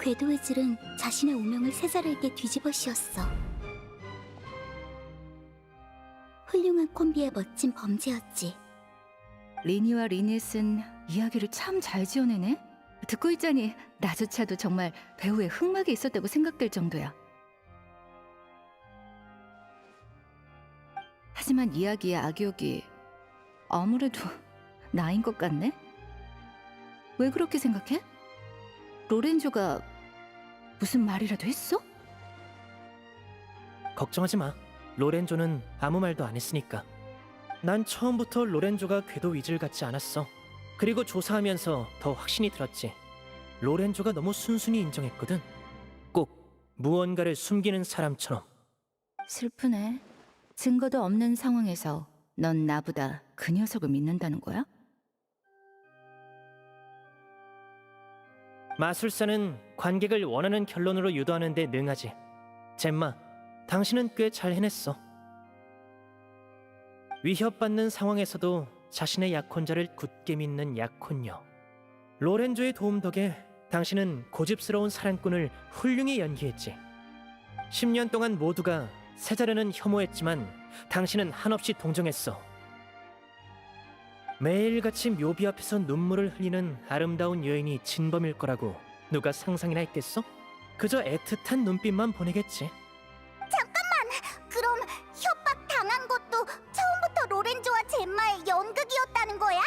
궤도의질은 자신의 오명을 세자르에게 뒤집어 씌웠어. 훌륭한 콤비의 멋진 범죄였지. 리니와 리넷은 이야기를 참 잘 지어내네. 듣고 있자니 나조차도 정말 배우에 흑막이 있었다고 생각될 정도야. 하지만 이야기의 악역이 아무래도 나인 것 같네? 왜 그렇게 생각해? 로렌조가 무슨 말이라도 했어? 걱정하지 마. 로렌조는 아무 말도 안 했으니까. 난 처음부터 로렌조가 궤도 위즐 같지 않았어. 그리고 조사하면서 더 확신이 들었지. 로렌조가 너무 순순히 인정했거든. 꼭 무언가를 숨기는 사람처럼. 슬프네. 증거도 없는 상황에서 넌 나보다 그 녀석을 믿는다는 거야? 마술사는 관객을 원하는 결론으로 유도하는 데 능하지. 젬마, 당신은 꽤 잘 해냈어. 위협받는 상황에서도 자신의 약혼자를 굳게 믿는 약혼녀. 로렌조의 도움 덕에 당신은 고집스러운 사랑꾼을 훌륭히 연기했지. 10년 동안 모두가 세자르는 혐오했지만 당신은 한없이 동정했어. 매일같이 묘비 앞에서 눈물을 흘리는 아름다운 여인이 진범일 거라고 누가 상상이나 했겠어? 그저 애틋한 눈빛만 보내겠지. 그럼 협박 당한 것도 처음부터 로렌조와 젬마의 연극이었다는 거야?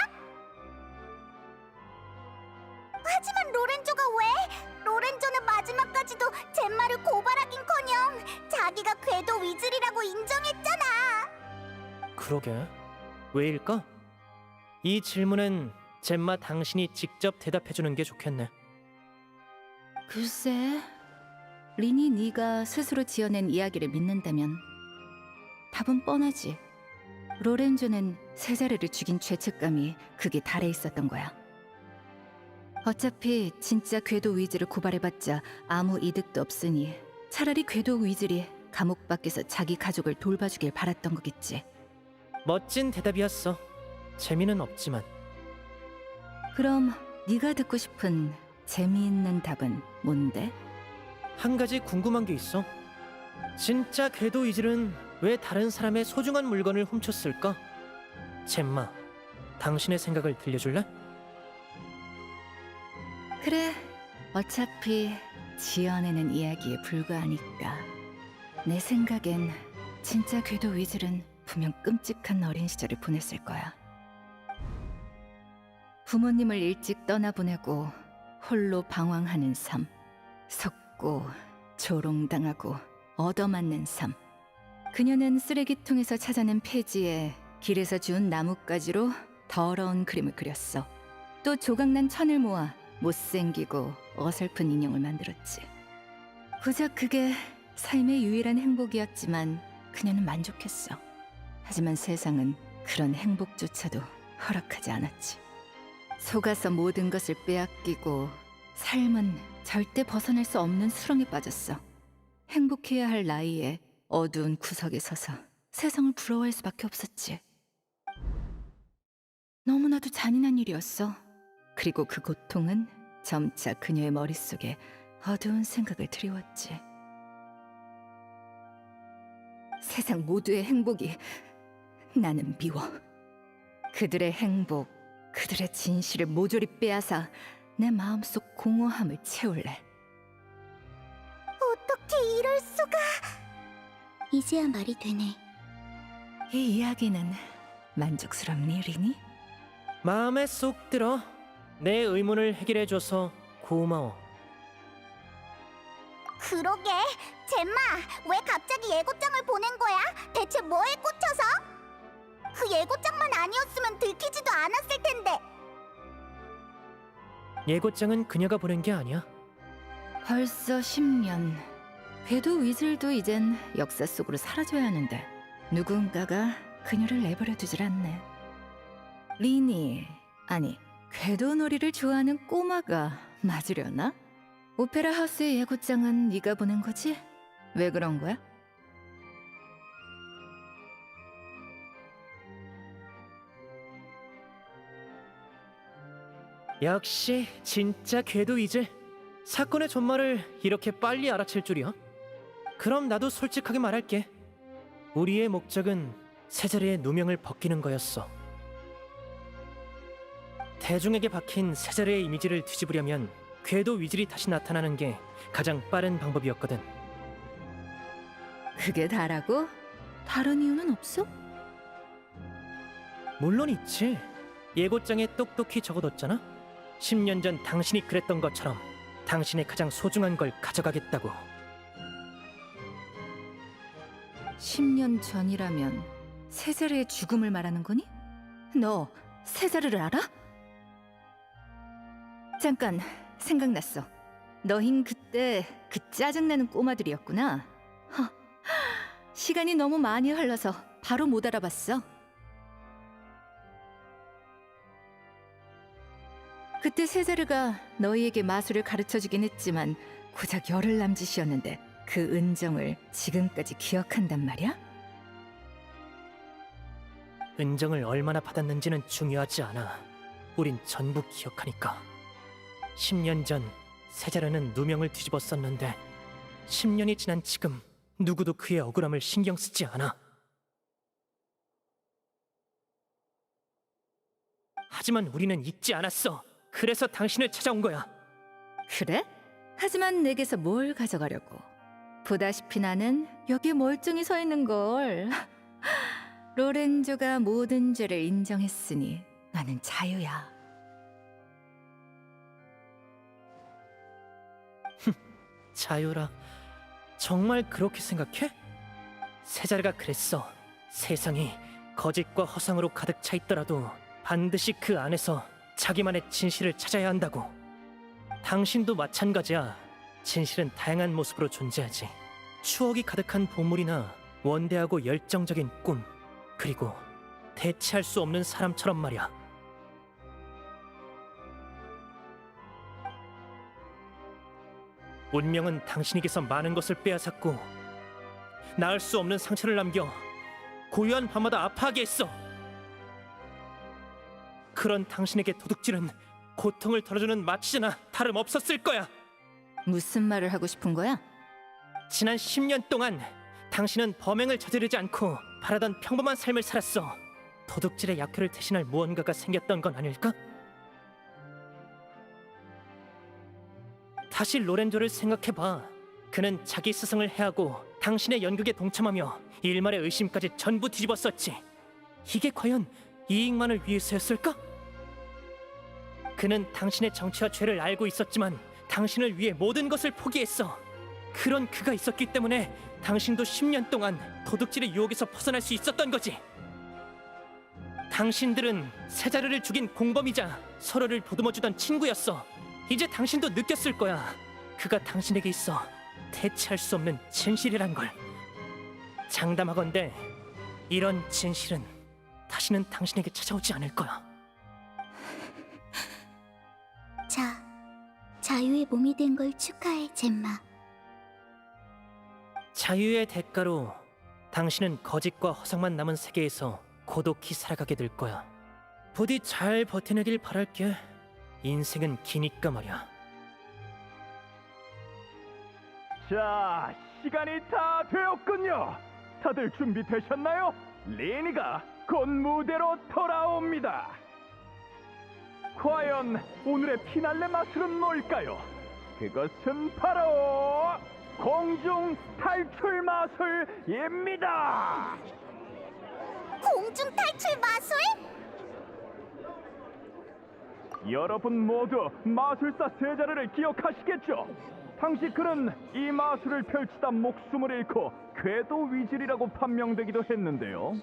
하지만 로렌조가 왜? 로렌조는 마지막까지도 젬마를 고발하긴커녕 자기가 궤도 위즐이라고 인정했잖아. 그러게, 왜일까? 이 질문엔 젬마 당신이 직접 대답해주는 게 좋겠네. 글쎄, 린이 네가 스스로 지어낸 이야기를 믿는다면 답은 뻔하지. 로렌조는 세자르를 죽인 죄책감이 극에 달해 있었던 거야. 어차피 진짜 궤도 위즐을 고발해봤자 아무 이득도 없으니 차라리 궤도 위즐이 감옥 밖에서 자기 가족을 돌봐주길 바랐던 거겠지. 멋진 대답이었어. 재미는 없지만. 그럼 네가 듣고 싶은 재미있는 답은 뭔데? 한 가지 궁금한 게 있어. 진짜 궤도 위즐은 왜 다른 사람의 소중한 물건을 훔쳤을까? 젬마, 당신의 생각을 들려줄래? 그래, 어차피 지어내는 이야기에 불과하니까. 내 생각엔 진짜 궤도 위즐은 분명 끔찍한 어린 시절을 보냈을 거야. 부모님을 일찍 떠나보내고 홀로 방황하는 삶, 속고 조롱당하고 얻어맞는 삶. 그녀는 쓰레기통에서 찾아낸 폐지에 길에서 주운 나뭇가지로 더러운 그림을 그렸어. 또 조각난 천을 모아 못생기고 어설픈 인형을 만들었지. 고작 그게 삶의 유일한 행복이었지만 그녀는 만족했어. 하지만 세상은 그런 행복조차도 허락하지 않았지. 속아서 모든 것을 빼앗기고 삶은 절대 벗어날 수 없는 수렁에 빠졌어. 행복해야 할 나이에 어두운 구석에 서서 세상을 부러워할 수밖에 없었지. 너무나도 잔인한 일이었어. 그리고 그 고통은 점차 그녀의 머릿속에 어두운 생각을 드리웠지. 세상 모두의 행복이 나는 미워. 그들의 행복, 그들의 진실을 모조리 빼앗아 내 마음속 공허함을 채울래. 어떻게 이럴 수가? 이제야 말이 되네. 이 이야기는 만족스럽니, 리니? 마음에 쏙 들어. 내 의문을 해결해줘서 고마워. 그러게, 젬마, 왜 갑자기 예고장을 보낸 거야? 대체 뭐에 꽂혀서? 그 예고장만 아니었으면 들키지도 않았을 텐데. 예고장은 그녀가 보낸 게 아니야. 벌써 10년. 궤도 위즐도 이젠 역사 속으로 사라져야 하는데 누군가가 그녀를 내버려 두질 않네. 리니, 아니 궤도 놀이를 좋아하는 꼬마가 맞으려나? 오페라 하우스의 예고장은 네가 보낸 거지? 왜 그런 거야? 역시 진짜 궤도 위즈. 사건의 전말을 이렇게 빨리 알아챌 줄이야. 그럼 나도 솔직하게 말할게. 우리의 목적은 세자르의 누명을 벗기는 거였어. 대중에게 박힌 세자르의 이미지를 뒤집으려면 궤도 위즐이 다시 나타나는 게 가장 빠른 방법이었거든. 그게 다라고? 다른 이유는 없어? 물론 있지. 예고장에 똑똑히 적어뒀잖아. 10년 전 당신이 그랬던 것처럼 당신의 가장 소중한 걸 가져가겠다고. 10년 전이라면 세자르의 죽음을 말하는 거니? 너 세자르를 알아? 잠깐 생각났어. 너흰 그때 그 짜증나는 꼬마들이었구나. 시간이 너무 많이 흘러서 바로 못 알아봤어. 그때 세자르가 너희에게 마술을 가르쳐주긴 했지만 고작 열흘 남짓이었는데 그 은정을 지금까지 기억한단 말이야? 은정을 얼마나 받았는지는 중요하지 않아. 우린 전부 기억하니까. 10년 전 세자르는 누명을 뒤집어 썼는데 10년이 지난 지금 누구도 그의 억울함을 신경 쓰지 않아. 하지만 우리는 잊지 않았어. 그래서 당신을 찾아온 거야. 그래? 하지만 내게서 뭘 가져가려고? 보다시피 나는 여기 멀쩡히 서 있는 걸. 로렌조가 모든 죄를 인정했으니 나는 자유야. 자유라. 정말 그렇게 생각해? 세자르가 그랬어. 세상이 거짓과 허상으로 가득 차 있더라도 반드시 그 안에서 자기만의 진실을 찾아야 한다고. 당신도 마찬가지야. 진실은 다양한 모습으로 존재하지. 추억이 가득한 보물이나 원대하고 열정적인 꿈, 그리고 대체할 수 없는 사람처럼 말이야. 운명은 당신에게서 많은 것을 빼앗았고 나을 수 없는 상처를 남겨 고요한 밤마다 아파하게 했어. 그런 당신에게 도둑질은 고통을 덜어주는 마취나 다름없었을 거야. 무슨 말을 하고 싶은 거야? 지난 10년 동안 당신은 범행을 저지르지 않고 바라던 평범한 삶을 살았어. 도둑질의 약효를 대신할 무언가가 생겼던 건 아닐까? 다시 로렌조를 생각해봐. 그는 자기 스승을 해하고 당신의 연극에 동참하며 일말의 의심까지 전부 뒤집었었지. 이게 과연 이익만을 위해서였을까? 그는 당신의 정체와 죄를 알고 있었지만 당신을 위해 모든 것을 포기했어. 그런 그가 있었기 때문에 당신도 10년 동안 도둑질의 유혹에서 벗어날 수 있었던 거지. 당신들은 세자르를 죽인 공범이자 서로를 보듬어주던 친구였어. 이제 당신도 느꼈을 거야. 그가 당신에게 있어 대체할 수 없는 진실이란 걸. 장담하건대 이런 진실은 다시는 당신에게 찾아오지 않을 거야. 자, 자유의 몸이 된 걸 축하해, 젬마. 자유의 대가로 당신은 거짓과 허상만 남은 세계에서 고독히 살아가게 될 거야. 부디 잘 버텨내길 바랄게. 인생은 기니까 말이야. 자, 시간이 다 되었군요. 다들 준비되셨나요? 리니가 곧 무대로 돌아옵니다. 과연 오늘의 피날레 마술은 뭘까요? 그것은 바로 공중 탈출 마술입니다. 공중 탈출 마술? 여러분 모두 마술사 세자르를 기억하시겠죠? 당시 그는 이 마술을 펼치다 목숨을 잃고 궤도 위즐이라고 판명되기도 했는데요.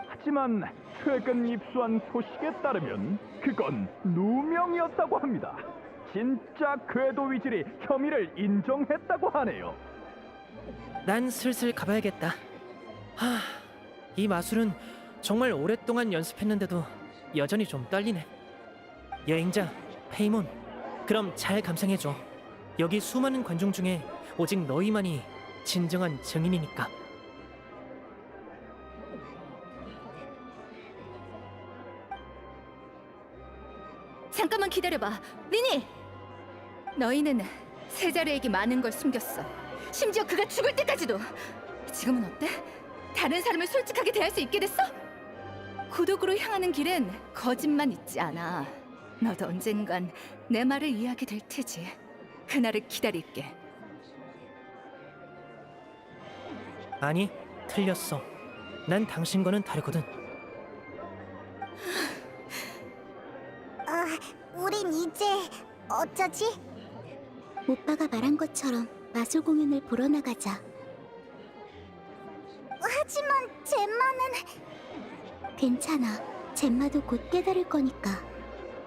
하지만 최근 입수한 소식에 따르면 그건 누명이었다고 합니다. 진짜 궤도 위즐이 혐의를 인정했다고 하네요. 난 슬슬 가봐야겠다. 이 마술은 정말 오랫동안 연습했는데도 여전히 좀 떨리네. 여행자 페이몬, 그럼 잘 감상해줘. 여기 수많은 관중 중에 오직 너희만이 진정한 증인이니까. 잠깐만 기다려봐. 리니! 너희는 세자르에게 많은 걸 숨겼어. 심지어 그가 죽을 때까지도. 지금은 어때? 다른 사람을 솔직하게 대할 수 있게 됐어? 고독으로 향하는 길엔 거짓만 있지 않아. 너도 언젠간 내 말을 이해하게 될 테지. 그날을 기다릴게. 아니, 틀렸어. 난 당신과는 다르거든. 우린 이제 어쩌지? 오빠가 말한 것처럼 마술 공연을 보러 나가자. 하지만 젬마는... 괜찮아. 젬마도 곧 깨달을 거니까.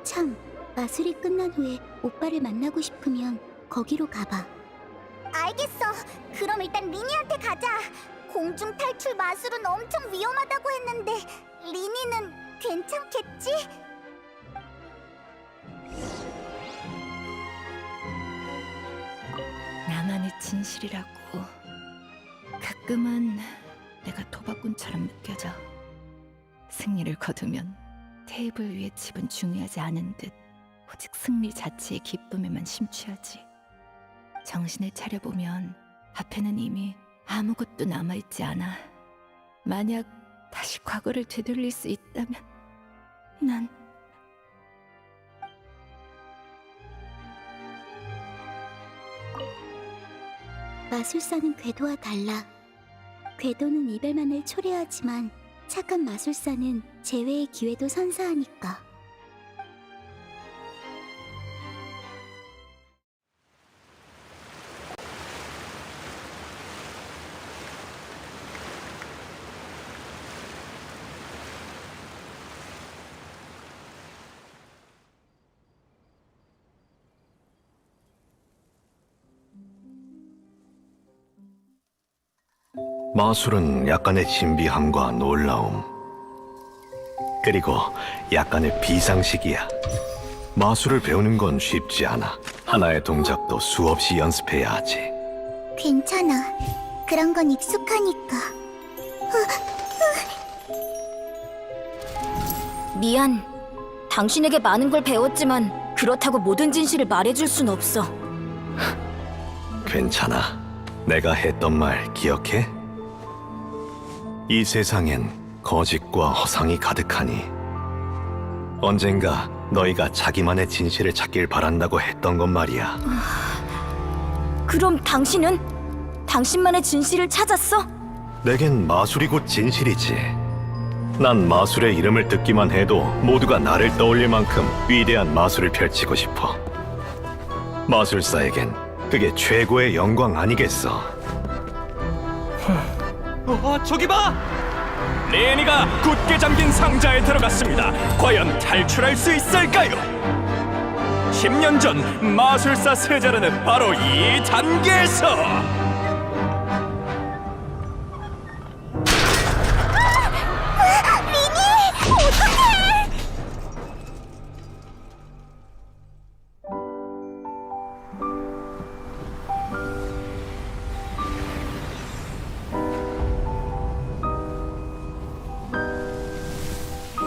참, 마술이 끝난 후에 오빠를 만나고 싶으면 거기로 가봐. 알겠어. 그럼 일단 리니한테 가자. 공중 탈출 마술은 엄청 위험하다고 했는데 리니는 괜찮겠지? 나만의 진실이라고. 가끔은 내가 도박꾼처럼 느껴져. 승리를 거두면 테이블 위의 칩은 중요하지 않은 듯 오직 승리 자체의 기쁨에만 심취하지. 정신을 차려보면 앞에는 이미 아무것도 남아있지 않아. 만약 다시 과거를 되돌릴 수 있다면 난... 마술사는 궤도와 달라. 궤도는 이별만을 초래하지만 착한 마술사는 재회의 기회도 선사하니까. 마술은 약간의 신비함과 놀라움, 그리고 약간의 비상식이야. 마술을 배우는 건 쉽지 않아. 하나의 동작도 수없이 연습해야 하지. 괜찮아. 그런 건 익숙하니까. 미안. 당신에게 많은 걸 배웠지만 그렇다고 모든 진실을 말해줄 순 없어. 괜찮아. 내가 했던 말 기억해? 이 세상엔 거짓과 허상이 가득하니 언젠가 너희가 자기만의 진실을 찾길 바란다고 했던 건 말이야. 그럼 당신은? 당신만의 진실을 찾았어? 내겐 마술이 곧 진실이지. 난 마술의 이름을 듣기만 해도 모두가 나를 떠올릴 만큼 위대한 마술을 펼치고 싶어. 마술사에겐 그게 최고의 영광 아니겠어? 저기 봐! 레니가 굳게 잠긴 상자에 들어갔습니다. 과연 탈출할 수 있을까요? 10년 전 마술사 세자르는 바로 이 단계에서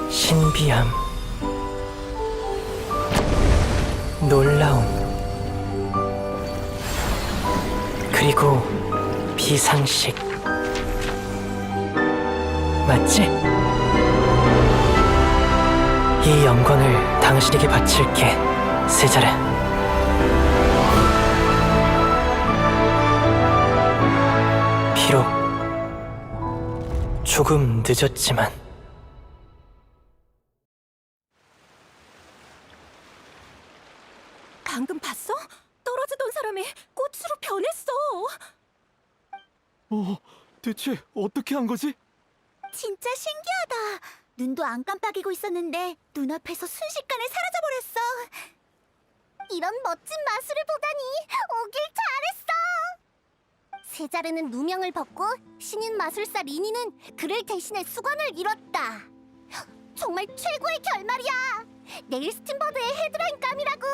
신비함, 놀라움, 그리고 비상식. 맞지? 이 영광을 당신에게 바칠게, 세자르. 비록 조금 늦었지만. 방금 봤어? 떨어지던 사람이 꽃으로 변했어. 대체 어떻게 한 거지? 진짜 신기하다. 눈도 안 깜빡이고 있었는데 눈앞에서 순식간에 사라져버렸어. 이런 멋진 마술을 보다니 오길 잘했어. 세자르는 누명을 벗고 신인 마술사 리니는 그를 대신해 수건을 잃었다. 정말 최고의 결말이야. 네일 스팀버드의 헤드라인 감이라고.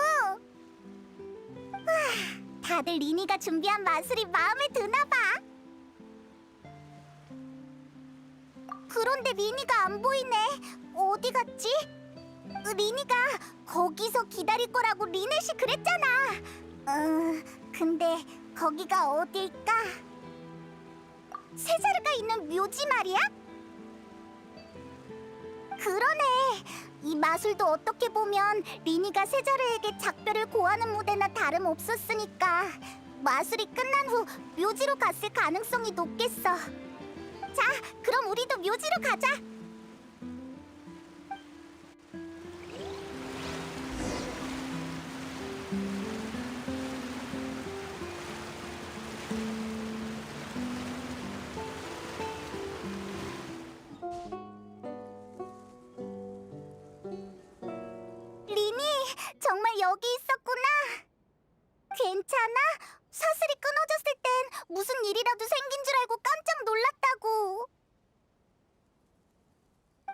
다들 리니가 준비한 마술이 마음에 드나 봐. 그런데 리니가 안 보이네. 어디 갔지? 리니가 거기서 기다릴 거라고 리넷이 그랬잖아. 근데 거기가 어딜까? 세자르가 있는 묘지 말이야? 그러네. 이 마술도 어떻게 보면 리니가 세자르에게 작별을 고하는 무대나 다름없었으니까 마술이 끝난 후 묘지로 갔을 가능성이 높겠어. 자, 그럼 우리도 묘지로 가자. 리니, 정말 여기 있었구나. 괜찮아? 사슬이 끊어졌을 땐 무슨 일이라도 생긴 줄 알고 깜짝 놀랐다고.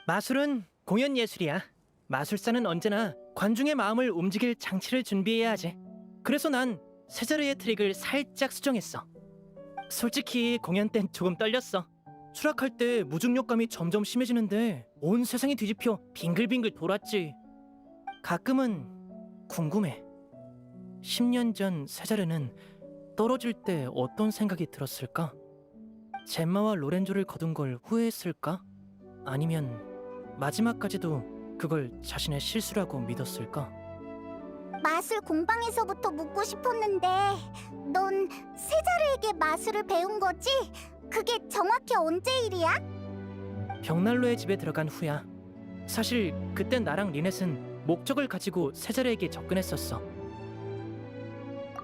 마술은 공연 예술이야. 마술사는 언제나 관중의 마음을 움직일 장치를 준비해야 하지. 그래서 난 세자르의 트릭을 살짝 수정했어. 솔직히 공연 땐 조금 떨렸어. 추락할 때 무중력감이 점점 심해지는데 온 세상이 뒤집혀 빙글빙글 돌았지. 가끔은 궁금해. 10년 전 세자르는 떨어질 때 어떤 생각이 들었을까? 젬마와 로렌조를 거둔 걸 후회했을까? 아니면 마지막까지도 그걸 자신의 실수라고 믿었을까? 마술 공방에서부터 묻고 싶었는데 넌 세자르에게 마술을 배운 거지? 그게 정확히 언제 일이야? 벽난로의 집에 들어간 후야. 사실 그땐 나랑 리넷은 목적을 가지고 세자르에게 접근했었어.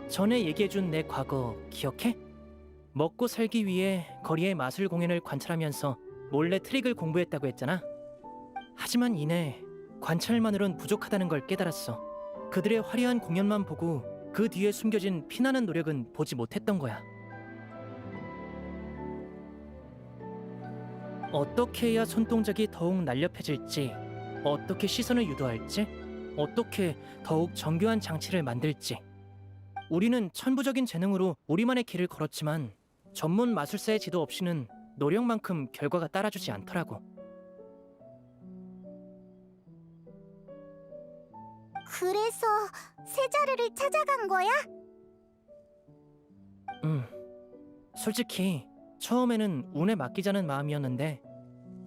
전에 얘기해준 내 과거 기억해? 먹고 살기 위해 거리의 마술 공연을 관찰하면서 몰래 트릭을 공부했다고 했잖아. 하지만 이내 관찰만으론 부족하다는 걸 깨달았어. 그들의 화려한 공연만 보고 그 뒤에 숨겨진 피나는 노력은 보지 못했던 거야. 어떻게 해야 손동작이 더욱 날렵해질지, 어떻게 시선을 유도할지, 어떻게 더욱 정교한 장치를 만들지. 우리는 천부적인 재능으로 우리만의 길을 걸었지만 전문 마술사의 지도 없이는 노력만큼 결과가 따라주지 않더라고. 그래서 세자르를 찾아간 거야? 솔직히 처음에는 운에 맡기자는 마음이었는데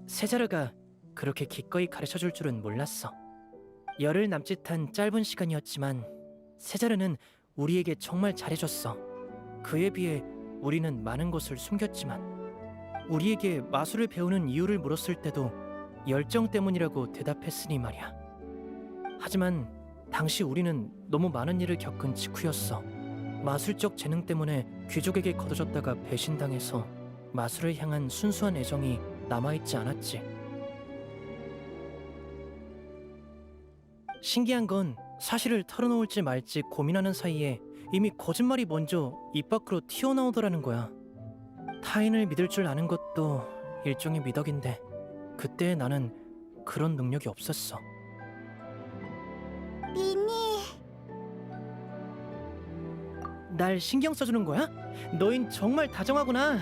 세자르가 그렇게 기꺼이 가르쳐줄 줄은 몰랐어. 열흘 남짓한 짧은 시간이었지만 세자르는 우리에게 정말 잘해줬어. 그에 비해 우리는 많은 것을 숨겼지만 우리에게 마술을 배우는 이유를 물었을 때도 열정 때문이라고 대답했으니 말이야. 하지만 당시 우리는 너무 많은 일을 겪은 직후였어. 마술적 재능 때문에 귀족에게 거둬졌다가 배신당해서 마술을 향한 순수한 애정이 남아있지 않았지. 신기한 건 사실을 털어놓을지 말지 고민하는 사이에 이미 거짓말이 먼저 입 밖으로 튀어나오더라는 거야. 타인을 믿을 줄 아는 것도 일종의 미덕인데 그때 나는 그런 능력이 없었어. 리니, 날 신경 써주는 거야? 너흰 정말 다정하구나.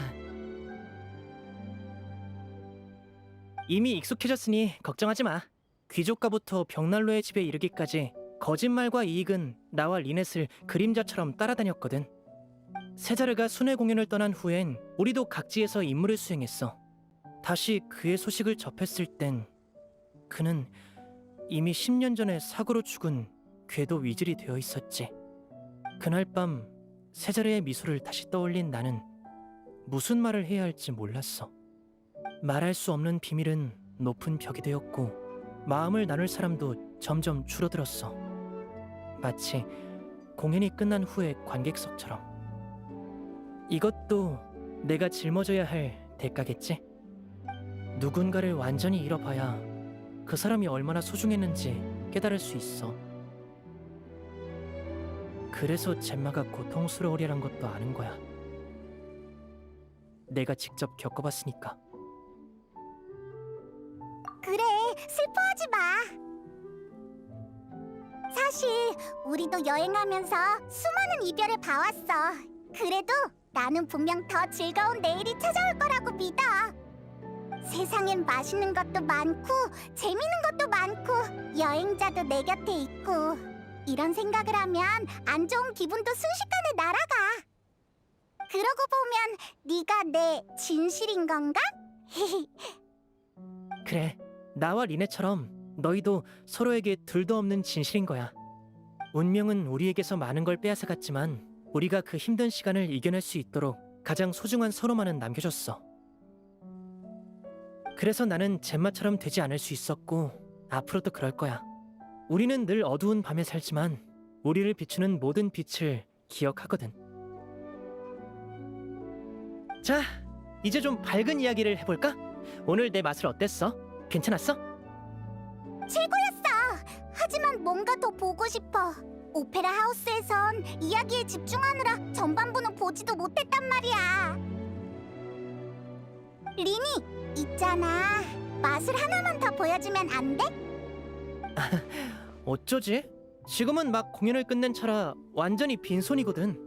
이미 익숙해졌으니 걱정하지 마. 귀족가부터 벽난로의 집에 이르기까지 거짓말과 이익은 나와 리넷을 그림자처럼 따라다녔거든. 세자르가 순회 공연을 떠난 후엔 우리도 각지에서 임무를 수행했어. 다시 그의 소식을 접했을 땐 그는 이미 10년 전에 사고로 죽은 궤도 위즐이 되어 있었지. 그날 밤 세자르의 미소를 다시 떠올린 나는 무슨 말을 해야 할지 몰랐어. 말할 수 없는 비밀은 높은 벽이 되었고 마음을 나눌 사람도 점점 줄어들었어. 마치 공연이 끝난 후의 관객석처럼. 이것도 내가 짊어져야 할 대가겠지? 누군가를 완전히 잃어봐야 그 사람이 얼마나 소중했는지 깨달을 수 있어. 그래서 젬마가 고통스러우리란 것도 아는 거야. 내가 직접 겪어봤으니까. 그래, 슬퍼하지 마. 자, 사실 우리도 여행하면서 수많은 이별을 봐왔어. 그래도 나는 분명 더 즐거운 내일이 찾아올 거라고 믿어. 세상엔 맛있는 것도 많고 재밌는 것도 많고 여행자도 내 곁에 있고 이런 생각을 하면 안 좋은 기분도 순식간에 날아가. 그러고 보면 네가 내 진실인 건가? 그래, 나와 리네처럼 너희도 서로에게 둘도 없는 진실인 거야. 운명은 우리에게서 많은 걸 빼앗아갔지만 우리가 그 힘든 시간을 이겨낼 수 있도록 가장 소중한 서로만은 남겨줬어. 그래서 나는 젬마처럼 되지 않을 수 있었고 앞으로도 그럴 거야. 우리는 늘 어두운 밤에 살지만 우리를 비추는 모든 빛을 기억하거든. 자, 이제 좀 밝은 이야기를 해볼까? 오늘 내 맛을 어땠어? 괜찮았어? 최고였어. 하지만 뭔가 더 보고 싶어. 오페라 하우스에선 이야기에 집중하느라 전반부는 보지도 못했단 말이야. 리니, 있잖아. 맛을 하나만 더 보여주면 안 돼? 어쩌지? 지금은 막 공연을 끝낸 차라 완전히 빈손이거든.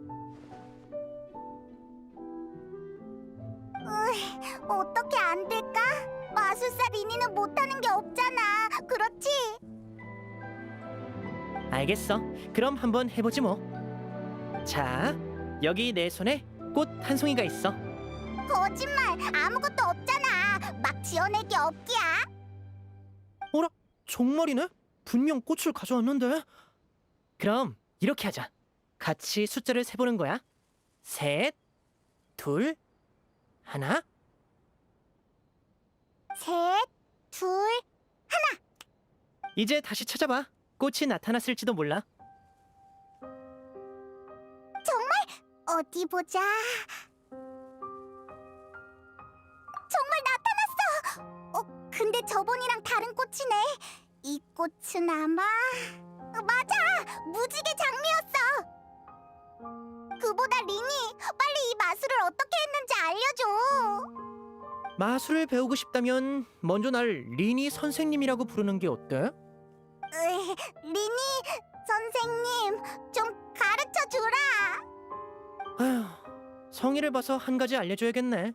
어떻게 안 될까? 마술사 리니는 못하는 게 없잖아. 그렇지? 알겠어. 그럼 한번 해보지 뭐. 자, 여기 내 손에 꽃 한 송이가 있어. 거짓말. 아무것도 없잖아. 막 지어낼 게 없기야. 어라? 정말이네? 분명 꽃을 가져왔는데. 그럼 이렇게 하자. 같이 숫자를 세보는 거야. 셋, 둘, 하나. 셋, 둘. 이제 다시 찾아봐. 꽃이 나타났을지도 몰라. 어디 보자. 정말 나타났어. 근데 저번이랑 다른 꽃이네. 이 꽃은 아마 맞아. 무지개 장미였어. 그보다 리니, 빨리 이 마술을 어떻게 했는지 알려줘. 마술을 배우고 싶다면 먼저 날 리니 선생님이라고 부르는 게 어때? 리니 선생님, 좀 가르쳐 주라. 아휴, 성의를 봐서 한 가지 알려줘야겠네.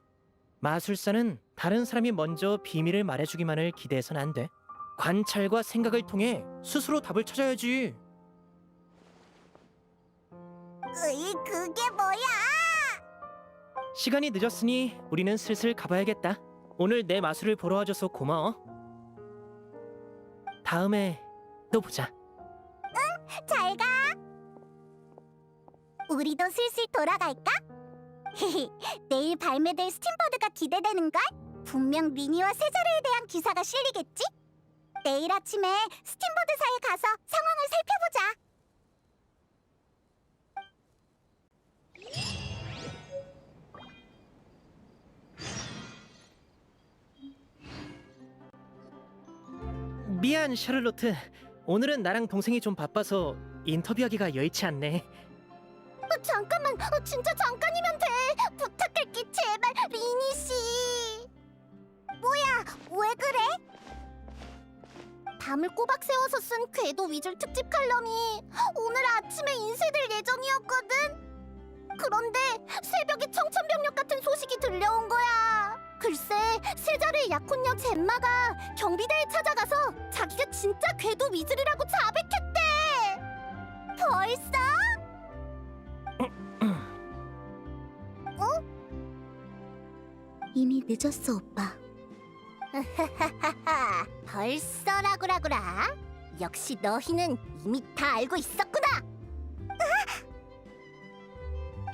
마술사는 다른 사람이 먼저 비밀을 말해주기만을 기대해선 안 돼. 관찰과 생각을 통해 스스로 답을 찾아야지. 그게 뭐야? 시간이 늦었으니 우리는 슬슬 가봐야겠다. 오늘 내 마술을 보러 와줘서 고마워. 다음에 또 보자. 잘 가. 우리도 슬슬 돌아갈까? 내일 발매될 스팀버드가 기대되는걸? 분명 리니와 세자르에 대한 기사가 실리겠지? 내일 아침에 스팀버드사에 가서 상황을 살펴보자. 미안, 샤를로트. 오늘은 나랑 동생이 좀 바빠서 인터뷰하기가 여의치 않네. 잠깐만, 진짜 잠깐이면 돼. 부탁할게, 제발, 리니 씨. 뭐야, 왜 그래? 밤을 꼬박 세워서 쓴 궤도 위즐 특집 칼럼이 오늘 아침에 인쇄될 예정이었거든. 그런데 새벽에 청천벽력 같은 소식이 들려온 거야. 글쎄, 세자르의 약혼녀 젬마가 경비대에 찾아가서 자기가 진짜 궤도 위즐이라고 자백했대. 벌써? 이미 늦었어, 오빠. 벌써라구라구라. 역시 너희는 이미 다 알고 있었구나.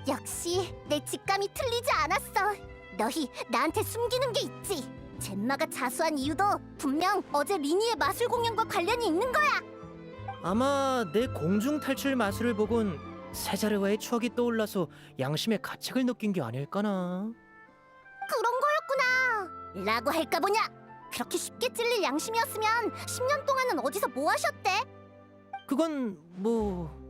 역시 내 직감이 틀리지 않았어. 너희 나한테 숨기는 게 있지. 젬마가 자수한 이유도 분명 어제 리니의 마술 공연과 관련이 있는 거야. 아마 내 공중 탈출 마술을 보곤 세자르와의 추억이 떠올라서 양심의 가책을 느낀 게 아닐까나. 그런 거였구나. 라고 할까 보냐. 그렇게 쉽게 찔릴 양심이었으면 10년 동안은 어디서 뭐 하셨대? 그건 뭐...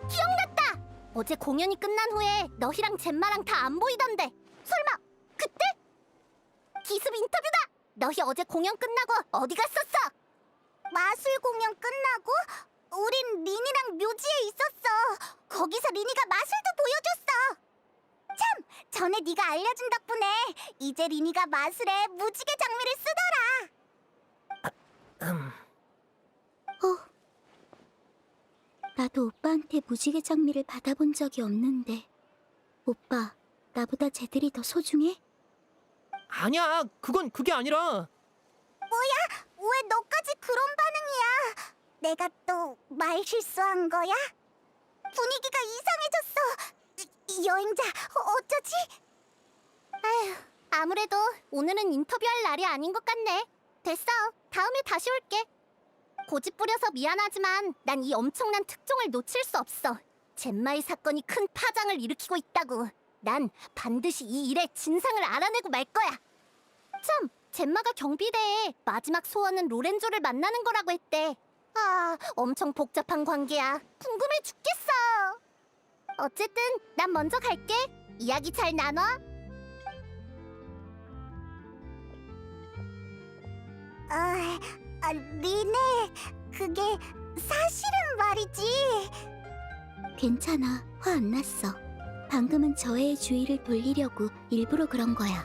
기억났다. 어제 공연이 끝난 후에 너희랑 젬마랑 다 안 보이던데. 설마 그때? 기습 인터뷰다. 너희 어제 공연 끝나고 어디 갔었어? 마술 공연 끝나고? 우린 린이랑 묘지에 있었어. 거기서 린이가 마술도 보여줬어. 참! 전에 네가 알려준 덕분에 이제 린이가 마술에 무지개 장미를 쓰더라. 나도 오빠한테 무지개 장미를 받아본 적이 없는데 오빠, 나보다 쟤들이 더 소중해? 아니야, 그건 그게 아니라. 왜 너까지 그런 반응이야? 내가 또 말 실수한 거야? 분위기가 이상해졌어. 여행자, 어쩌지? 아휴, 아무래도 오늘은 인터뷰할 날이 아닌 것 같네. 됐어, 다음에 다시 올게. 고집 부려서 미안하지만 난 이 엄청난 특종을 놓칠 수 없어. 젠마의 사건이 큰 파장을 일으키고 있다고. 난 반드시 이 일의 진상을 알아내고 말 거야. 참, 젠마가 경비대에 마지막 소원은 로렌조를 만나는 거라고 했대. 아, 엄청 복잡한 관계야. 궁금해 죽겠어. 어쨌든 난 먼저 갈게. 이야기 잘 나눠. 리네, 그게 사실은 말이지. 괜찮아, 화 안 났어. 방금은 저의 주의를 돌리려고 일부러 그런 거야.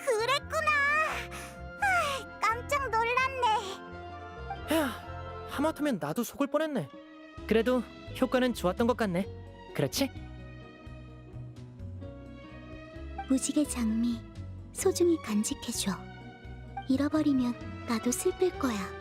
그랬구나. 깜짝 놀랐네. 휴, 하마터면 나도 속을 뻔했네. 그래도 효과는 좋았던 것 같네. 그렇지? 무지개 장미, 소중히 간직해줘. 잃어버리면 나도 슬플 거야.